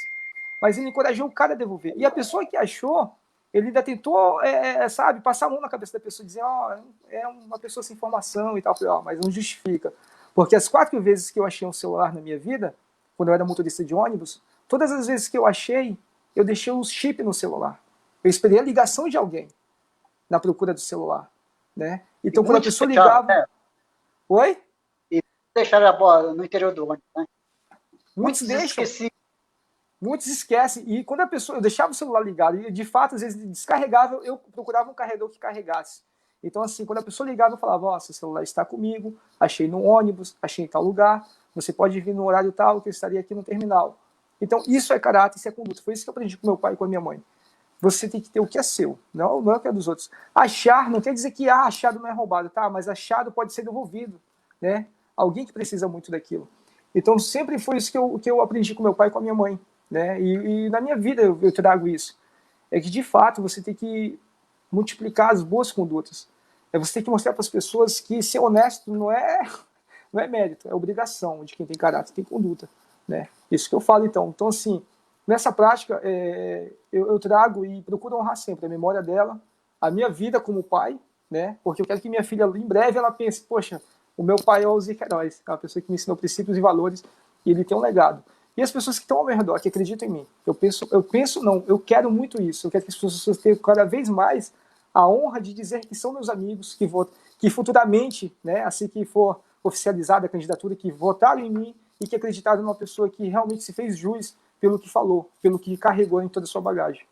Mas ele encorajou o cara a devolver. E a pessoa que achou, ele ainda tentou, sabe, passar a mão na cabeça da pessoa, dizer, é uma pessoa sem formação e tal. Eu falei, mas não justifica. Porque as 4 vezes que eu achei um celular na minha vida, quando eu era motorista de ônibus, todas as vezes que eu achei, eu deixei um chip no celular. Eu esperei a ligação de alguém na procura do celular, né? Então, quando a pessoa ligava... Oi? E deixaram a bola no interior do ônibus, né? Muitos deixam. Muitos esquecem. E quando a pessoa... Eu deixava o celular ligado e, de fato, às vezes descarregava, eu procurava um carregador que carregasse. Então, assim, quando a pessoa ligava, eu falava, seu celular está comigo, achei no ônibus, achei em tal lugar, você pode vir no horário tal, que eu estaria aqui no terminal. Então, isso é caráter, isso é conduta. Foi isso que eu aprendi com meu pai e com a minha mãe. Você tem que ter o que é seu, não é o que é dos outros. Achar não quer dizer que achado não é roubado, tá? Mas achado pode ser devolvido, né? Alguém que precisa muito daquilo. Então, sempre foi isso que eu aprendi com meu pai e com a minha mãe, né? E na minha vida eu trago isso. É que, de fato, você tem que multiplicar as boas condutas. Você tem que mostrar para as pessoas que ser honesto não é mérito, é obrigação de quem tem caráter, tem conduta, né? Isso que eu falo, então. Então, assim, nessa prática, eu trago e procuro honrar sempre a memória dela, a minha vida como pai, né? Porque eu quero que minha filha, em breve, ela pense, poxa, o meu pai é o Alzir Queiroz, é uma pessoa que me ensinou princípios e valores, e ele tem um legado. E as pessoas que estão ao meu redor, que acreditam em mim, eu quero muito isso, eu quero que as pessoas tenham cada vez mais a honra de dizer que são meus amigos, que futuramente, né, assim que for oficializada a candidatura, que votaram em mim e que acreditaram numa pessoa que realmente se fez jus pelo que falou, pelo que carregou em toda a sua bagagem.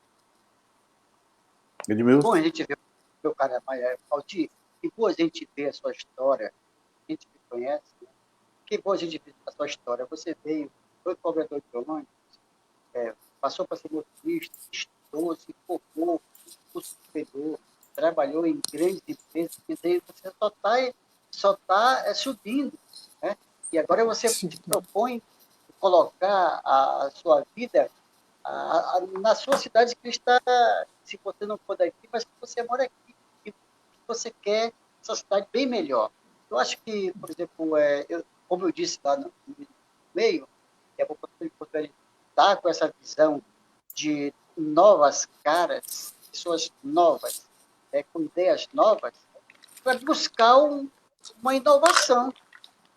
Edmilson? Bom, a gente vê o meu cara Aldir, que boa a gente ver a sua história, a gente que conhece, né? Que boa a gente ver a sua história. Você veio, foi cobrador de ônibus, passou para ser motorista, estudou, se formou, curso superior, trabalhou em grandes empresas, e daí você só tá subindo, né? E agora você se propõe colocar a sua vida na sua cidade que está, se você não for daqui, mas que você mora aqui, e você quer essa cidade bem melhor. Eu acho que, por exemplo, como eu disse lá no meio, é a população de Porto Velho está com essa visão de novas caras, pessoas novas, com ideias novas, para buscar uma inovação.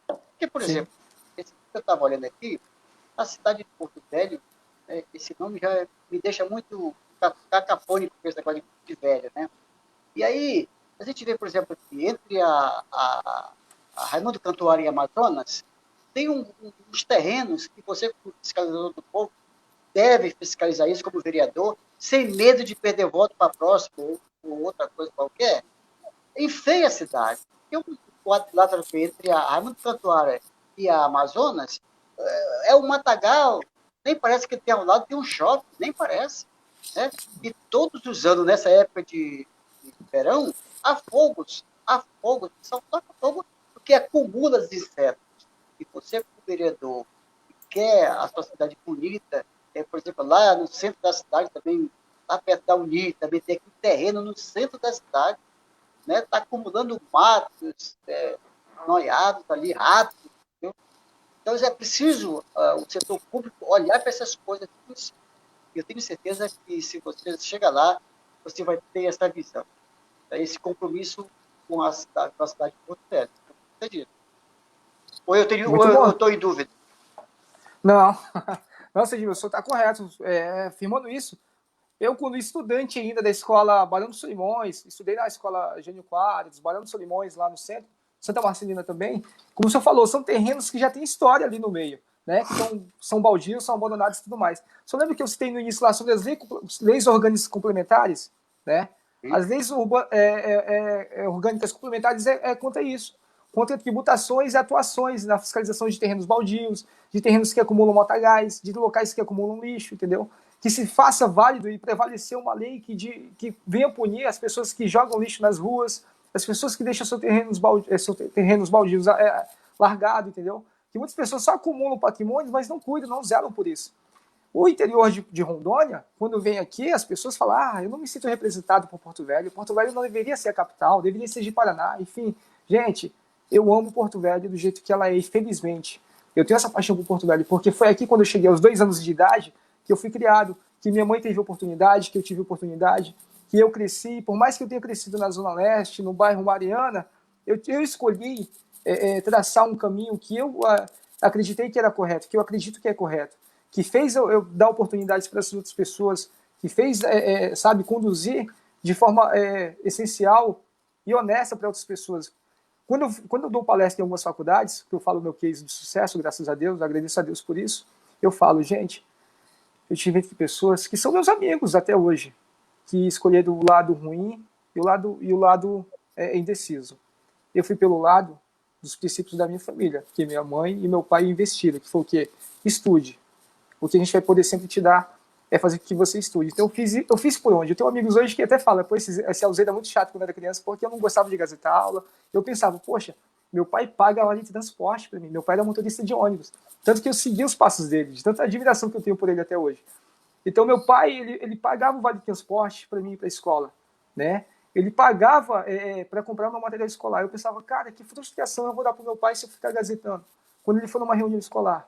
Porque, por exemplo, esse que eu estava olhando aqui, a cidade de Porto Velho, esse nome já me deixa muito cacafônico com esse negócio de velho, né? E aí, a gente vê, por exemplo, que entre a Raimundo Cantuária e Amazonas, tem uns terrenos que você, como fiscalizador do povo, deve fiscalizar isso como vereador, sem medo de perder voto para próximo ou outra coisa qualquer, enfeia a cidade. Porque o quadrilátero entre a Raimundo Cantuária e a Amazonas é um matagal, nem parece que tem ao lado tem um shopping, nem parece. Né? E todos os anos, nessa época de verão, há fogos, são fogo porque acumula os insetos. E você, como vereador, que quer a sua cidade bonita, por exemplo, lá no centro da cidade também, lá perto da Uni, também tem aqui um terreno no centro da cidade, né? Está acumulando matos, noiados ali, ratos. Entendeu? Então, é preciso o setor público olhar para essas coisas. Eu tenho certeza que, se você chega lá, você vai ter essa visão, esse compromisso com a cidade de Porto Velho. Ou eu estou em dúvida? Não, não, Cedinho, o senhor está correto, afirmando isso. Eu, quando estudante ainda da escola Barão dos Solimões, estudei na escola Gênio Quadros, Barão dos Solimões, lá no centro, Santa Marcelina também, como o senhor falou, são terrenos que já têm história ali no meio, né? Que são baldios, são abandonados e tudo mais. Só lembra que eu citei no início lá sobre as leis orgânicas complementares, né? As leis orgânicas complementares contra isso, contra tributações e atuações na fiscalização de terrenos baldios, de terrenos que acumulam motagás, de locais que acumulam lixo, entendeu? Que se faça válido e prevalecer uma lei que venha punir as pessoas que jogam lixo nas ruas, as pessoas que deixam seus terrenos baldios largados, entendeu? Que muitas pessoas só acumulam patrimônios, mas não cuidam, não zelam por isso. O interior de Rondônia, quando vem aqui, as pessoas falam, eu não me sinto representado por Porto Velho não deveria ser a capital, deveria ser de Paraná, enfim. Gente, eu amo Porto Velho do jeito que ela é, infelizmente. Eu tenho essa paixão por Porto Velho, porque foi aqui, quando eu cheguei aos 2 anos de idade, que eu fui criado, que minha mãe teve oportunidade, que eu tive oportunidade, que eu cresci, por mais que eu tenha crescido na Zona Leste, no bairro Mariana, eu escolhi traçar um caminho que eu acreditei que era correto, que eu acredito que é correto, que fez eu dar oportunidades para as outras pessoas, que fez, conduzir de forma essencial e honesta para outras pessoas. Quando eu dou palestra em algumas faculdades, que eu falo meu case de sucesso, graças a Deus, agradeço a Deus por isso, eu falo, gente, eu tive entre pessoas que são meus amigos até hoje, que escolheram o lado ruim e o lado indeciso. Eu fui pelo lado dos princípios da minha família, que minha mãe e meu pai investiram, que foi o quê? Estude. O que a gente vai poder sempre te dar é fazer com que você estude. Então eu fiz por onde? Eu tenho amigos hoje que até falam, pô, esse Alzira é muito chato quando eu era criança, porque eu não gostava de gazetar aula. Eu pensava, poxa, meu pai paga a hora de transporte para mim, meu pai era motorista de ônibus. Tanto que eu segui os passos dele, de tanta admiração que eu tenho por ele até hoje. Então meu pai, ele pagava o vale de transporte para mim ir para a escola, né? Ele pagava para comprar meu material escolar. Eu pensava, cara, que frustração eu vou dar para o meu pai se eu ficar gazetando, quando ele for numa reunião escolar.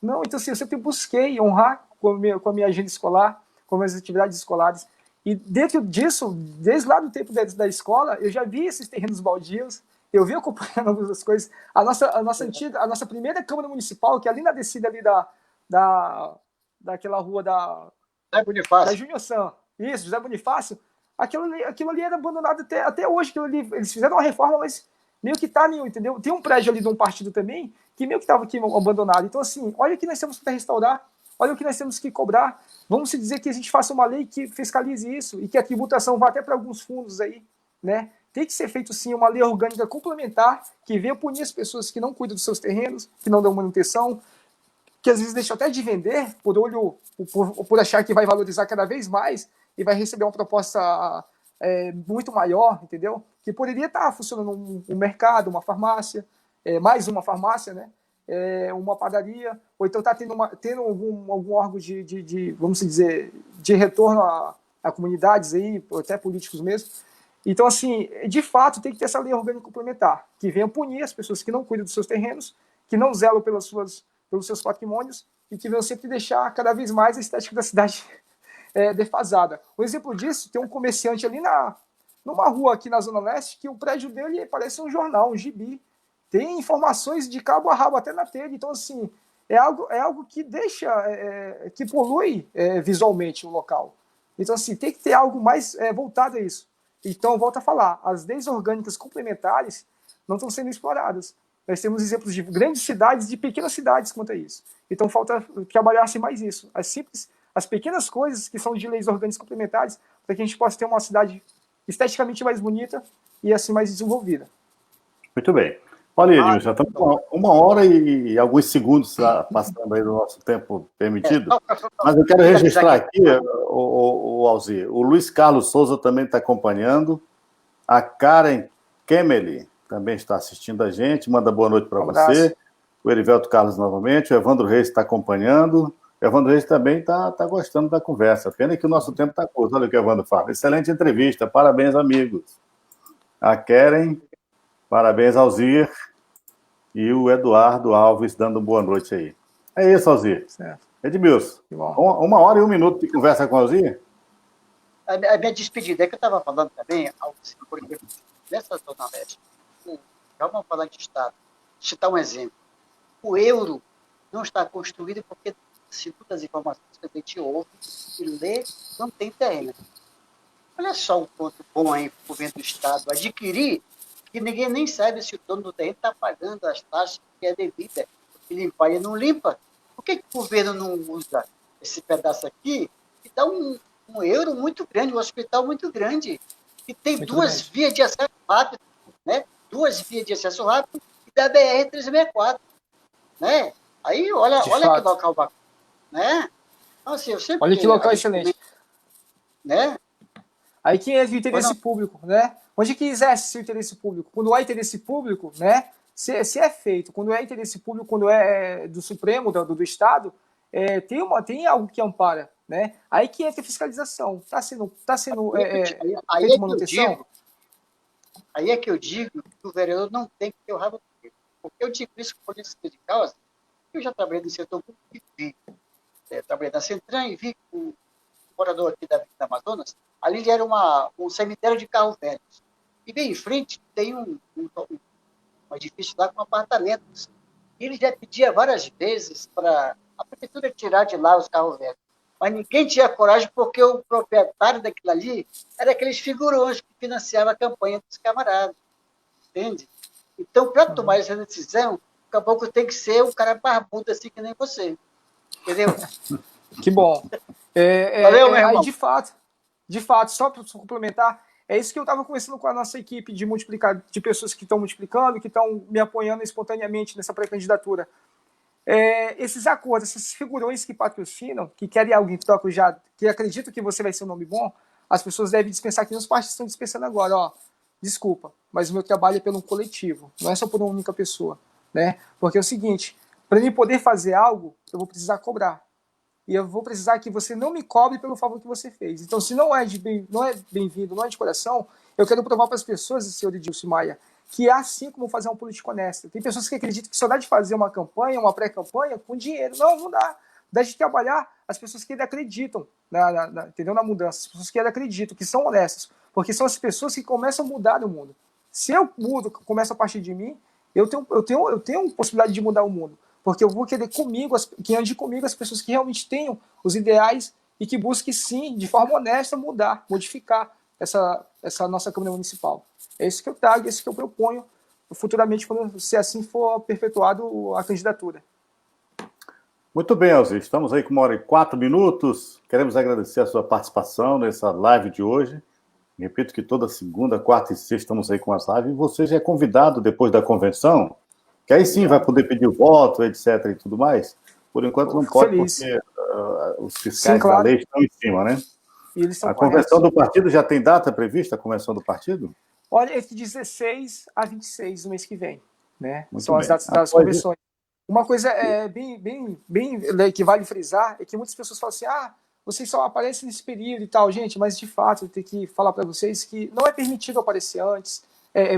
Não, então assim, eu sempre busquei honrar com a minha agenda escolar, com as minhas atividades escolares. E dentro disso, desde lá do tempo da escola, eu já vi esses terrenos baldios, eu vi acompanhando algumas coisas. A nossa primeira Câmara Municipal, que é ali na descida ali daquela rua da Júnior San, isso, José Bonifácio, aquilo ali era abandonado até hoje. Eles fizeram uma reforma, mas meio que tá, entendeu? Tem um prédio ali de um partido também, que meio que estava aqui abandonado. Então, assim, olha o que nós temos para restaurar, olha o que nós temos que cobrar. Vamos se dizer que a gente faça uma lei que fiscalize isso e que a tributação vá até para alguns fundos aí, né? Tem que ser feito, sim, uma lei orgânica complementar que venha punir as pessoas que não cuidam dos seus terrenos, que não dão manutenção, que às vezes deixam até de vender por achar que vai valorizar cada vez mais e vai receber uma proposta muito maior, entendeu? Que poderia estar funcionando um mercado, uma farmácia, mais uma farmácia, né? Uma padaria, ou então está tendo algum órgão vamos dizer, de retorno a comunidades aí, até políticos mesmo. Então, assim, de fato, tem que ter essa lei orgânica complementar, que venha punir as pessoas que não cuidam dos seus terrenos, que não zelam pelos seus patrimônios e que venham sempre deixar cada vez mais a estética da cidade defasada. Um exemplo disso, tem um comerciante ali numa rua aqui na Zona Leste que o prédio dele parece um jornal, um gibi. Tem informações de cabo a rabo até na telha. Então, assim, é algo que deixa, que polui visualmente o local. Então, assim, tem que ter algo mais voltado a isso. Então, volto a falar, as leis orgânicas complementares não estão sendo exploradas. Nós temos exemplos de grandes cidades e de pequenas cidades quanto a isso. Então, falta trabalhar-se mais isso. As pequenas coisas que são de leis orgânicas complementares, para que a gente possa ter uma cidade esteticamente mais bonita e assim mais desenvolvida. Muito bem. Olha, Edmilson, já estamos com 1h e alguns segundos passando aí do nosso tempo permitido. Mas eu quero registrar aqui, o Alzir, o Luiz Carlos Souza também está acompanhando, a Karen Kemely também está assistindo a gente, manda boa noite para você, o Erivelto Carlos novamente, o Evandro Reis está acompanhando, o Evandro Reis também está gostando da conversa, pena que o nosso tempo está curto, olha o que o Evandro fala, excelente entrevista, parabéns, amigos. A Karen, parabéns, Alzir, e o Eduardo Alves dando boa noite aí. É isso, Alzir. Certo. Edmilson, 1h e 1 minuto de conversa com o Alzir? A minha despedida é que eu estava falando também, por exemplo, nessa Zona Leste, já vamos falar de Estado. Deixa eu citar um exemplo. O euro não está construído porque, segundo as informações que a gente ouve e lê, não tem terreno. Olha só um ponto bom aí para o governo do Estado adquirir, que ninguém nem sabe se o dono do terreno está pagando as taxas que é devida. E limpar e não limpa. Por que o governo não usa esse pedaço aqui e dá um euro muito grande, um hospital muito grande, que tem duas vias de acesso rápido, né? 2 vias de acesso rápido e da BR-364, né? Aí, olha que local bacana, né? Então, assim, eu sempre... Olha que local excelente. Né? Aí que entra o interesse público, né? Onde que exerce o interesse público? Quando há interesse público, né? Se é feito, quando é interesse público, quando é do Supremo, do Estado, tem algo que ampara, né? Aí que entra a fiscalização. Está sendo feita manutenção? Aí é que eu digo que o vereador não tem que ter o rabo preso. Porque eu digo isso com polícia de causa, eu já trabalhei no setor público e vi. Trabalhei na Centran e vi o morador aqui da Amazonas, ali era um cemitério de carros velhos. E bem em frente tem um edifício lá com apartamentos. E ele já pedia várias vezes para a prefeitura tirar de lá os carros velhos. Mas ninguém tinha coragem porque o proprietário daquilo ali era aqueles figurões que financiavam a campanha dos camaradas. Entende? Então, para tomar essa decisão, o caboclo tem que ser um cara barbudo assim que nem você. Entendeu? Que bom. Valeu, meu irmão. Aí, de fato, só para complementar, é isso que eu estava conversando com a nossa equipe de pessoas que estão multiplicando, que estão me apoiando espontaneamente nessa pré-candidatura. Esses acordos, esses figurões que patrocinam, que querem algo em troca já, que acreditam que você vai ser um nome bom, as pessoas devem dispensar, que nos partidos estão dispensando agora, desculpa, mas o meu trabalho é pelo coletivo, não é só por uma única pessoa, né? Porque é o seguinte, para mim poder fazer algo, eu vou precisar cobrar. E eu vou precisar que você não me cobre pelo favor que você fez. Então, se não é bem-vindo, não é de coração, eu quero provar para as pessoas, senhor Edilson Maia, que é assim como fazer uma política honesta. Tem pessoas que acreditam que só dá de fazer uma campanha, uma pré-campanha, com dinheiro. Não dá. Dá de trabalhar as pessoas que ainda acreditam entendeu? Na mudança. As pessoas que ainda acreditam, que são honestas. Porque são as pessoas que começam a mudar o mundo. Se eu mudo, começo a partir de mim, eu tenho possibilidade de mudar o mundo. Porque eu vou querer que ande comigo as pessoas que realmente tenham os ideais e que busquem, sim, de forma honesta, modificar essa nossa Câmara Municipal. É isso que eu trago, é isso que eu proponho futuramente, se assim for perpetuado a candidatura. Muito bem, Alzir. Estamos aí com 1h e 4 minutos. Queremos agradecer a sua participação nessa live de hoje. Repito que toda segunda, quarta e sexta estamos aí com as lives. E você já é convidado depois da convenção, que aí sim vai poder pedir o voto, etc. e tudo mais. Por enquanto não pode, porque os fiscais da lei estão em cima, né? A convenção do partido já tem data prevista, a convenção do partido? Olha, entre 16 a 26 do mês que vem, né? São as datas das convenções. Uma coisa bem que vale frisar é que muitas pessoas falam assim, vocês só aparecem nesse período e tal, gente, mas de fato eu tenho que falar para vocês que não é permitido aparecer antes,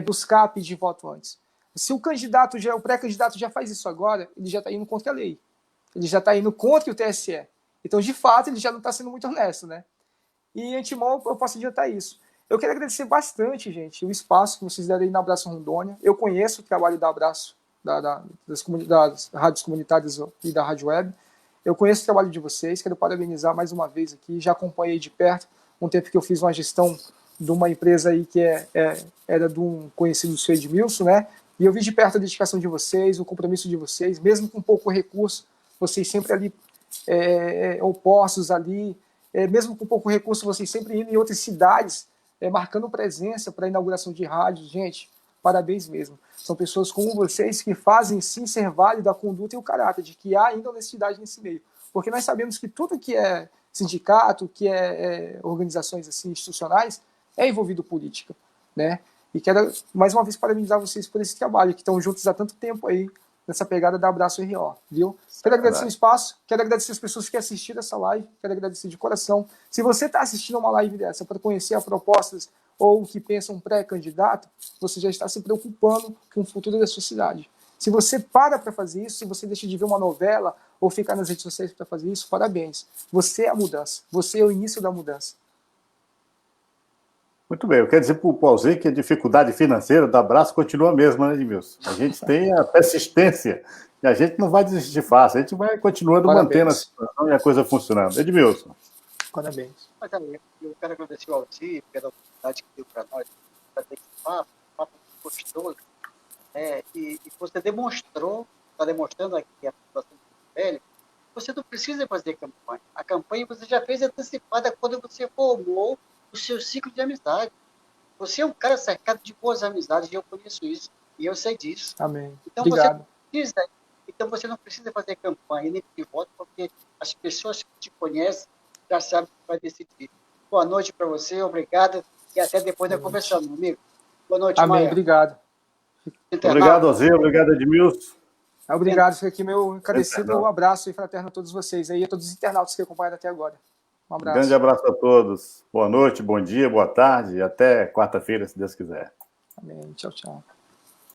buscar pedir voto antes. Se o candidato, o pré-candidato já faz isso agora, ele já está indo contra a lei. Ele já está indo contra o TSE. Então, de fato, ele já não está sendo muito honesto, né? E, antemão, eu posso adiantar isso. Eu quero agradecer bastante, gente, o espaço que vocês deram aí na Abraço Rondônia. Eu conheço o trabalho da Abraço, das rádios comunitárias e da Rádio Web. Eu conheço o trabalho de vocês, quero parabenizar mais uma vez aqui. Já acompanhei de perto, um tempo que eu fiz uma gestão de uma empresa aí que era de um conhecido do seu Edmilson, né? E eu vi de perto a dedicação de vocês, o compromisso de vocês, mesmo com pouco recurso, vocês sempre ali opostos ali, mesmo com pouco recurso, vocês sempre indo em outras cidades, marcando presença para a inauguração de rádios. Gente, parabéns mesmo. São pessoas como vocês que fazem sim ser válido a conduta e o caráter, de que há ainda honestidade nesse meio. Porque nós sabemos que tudo que é sindicato, que é organizações assim, institucionais, é envolvido política, né? E quero, mais uma vez, parabenizar vocês por esse trabalho, que estão juntos há tanto tempo aí, nessa pegada da Abraço RO, viu? Quero agradecer o espaço, quero agradecer as pessoas que assistiram essa live, quero agradecer de coração. Se você está assistindo uma live dessa para conhecer as propostas ou o que pensa um pré-candidato, você já está se preocupando com o futuro da sua cidade. Se você para fazer isso, se você deixa de ver uma novela ou ficar nas redes sociais para fazer isso, parabéns. Você é a mudança, você é o início da mudança. Muito bem, eu quero dizer para o Paulzinho que a dificuldade financeira da Abraço continua a mesma, né, Edmilson? A gente tem a persistência e a gente não vai desistir fácil, a gente vai continuando mantendo a situação e a coisa funcionando. Edmilson. Parabéns. Mas eu quero agradecer ao Alci pela oportunidade que deu para nós, para ter esse papo gostoso, e você demonstrou, está demonstrando aqui a população velha, você não precisa fazer campanha. A campanha você já fez antecipada quando você formou o seu ciclo de amizade. Você é um cara cercado de boas amizades, e eu conheço isso, e eu sei disso. Amém. Então, obrigado. Você não precisa fazer campanha nem pedir voto, porque as pessoas que te conhecem já sabem o que vai decidir. Boa noite para você, obrigado, e até depois da conversa, meu amigo. Boa noite, Amém, Maia. obrigado. Obrigado, Ozê, obrigado, Edmilson. Obrigado, fica aqui meu encarecidíssimo abraço e fraterno a todos vocês aí, a todos os internautas que acompanham até agora. Um abraço. Grande abraço a todos. Boa noite, bom dia, boa tarde e até quarta-feira, se Deus quiser. Amém. Tchau, tchau.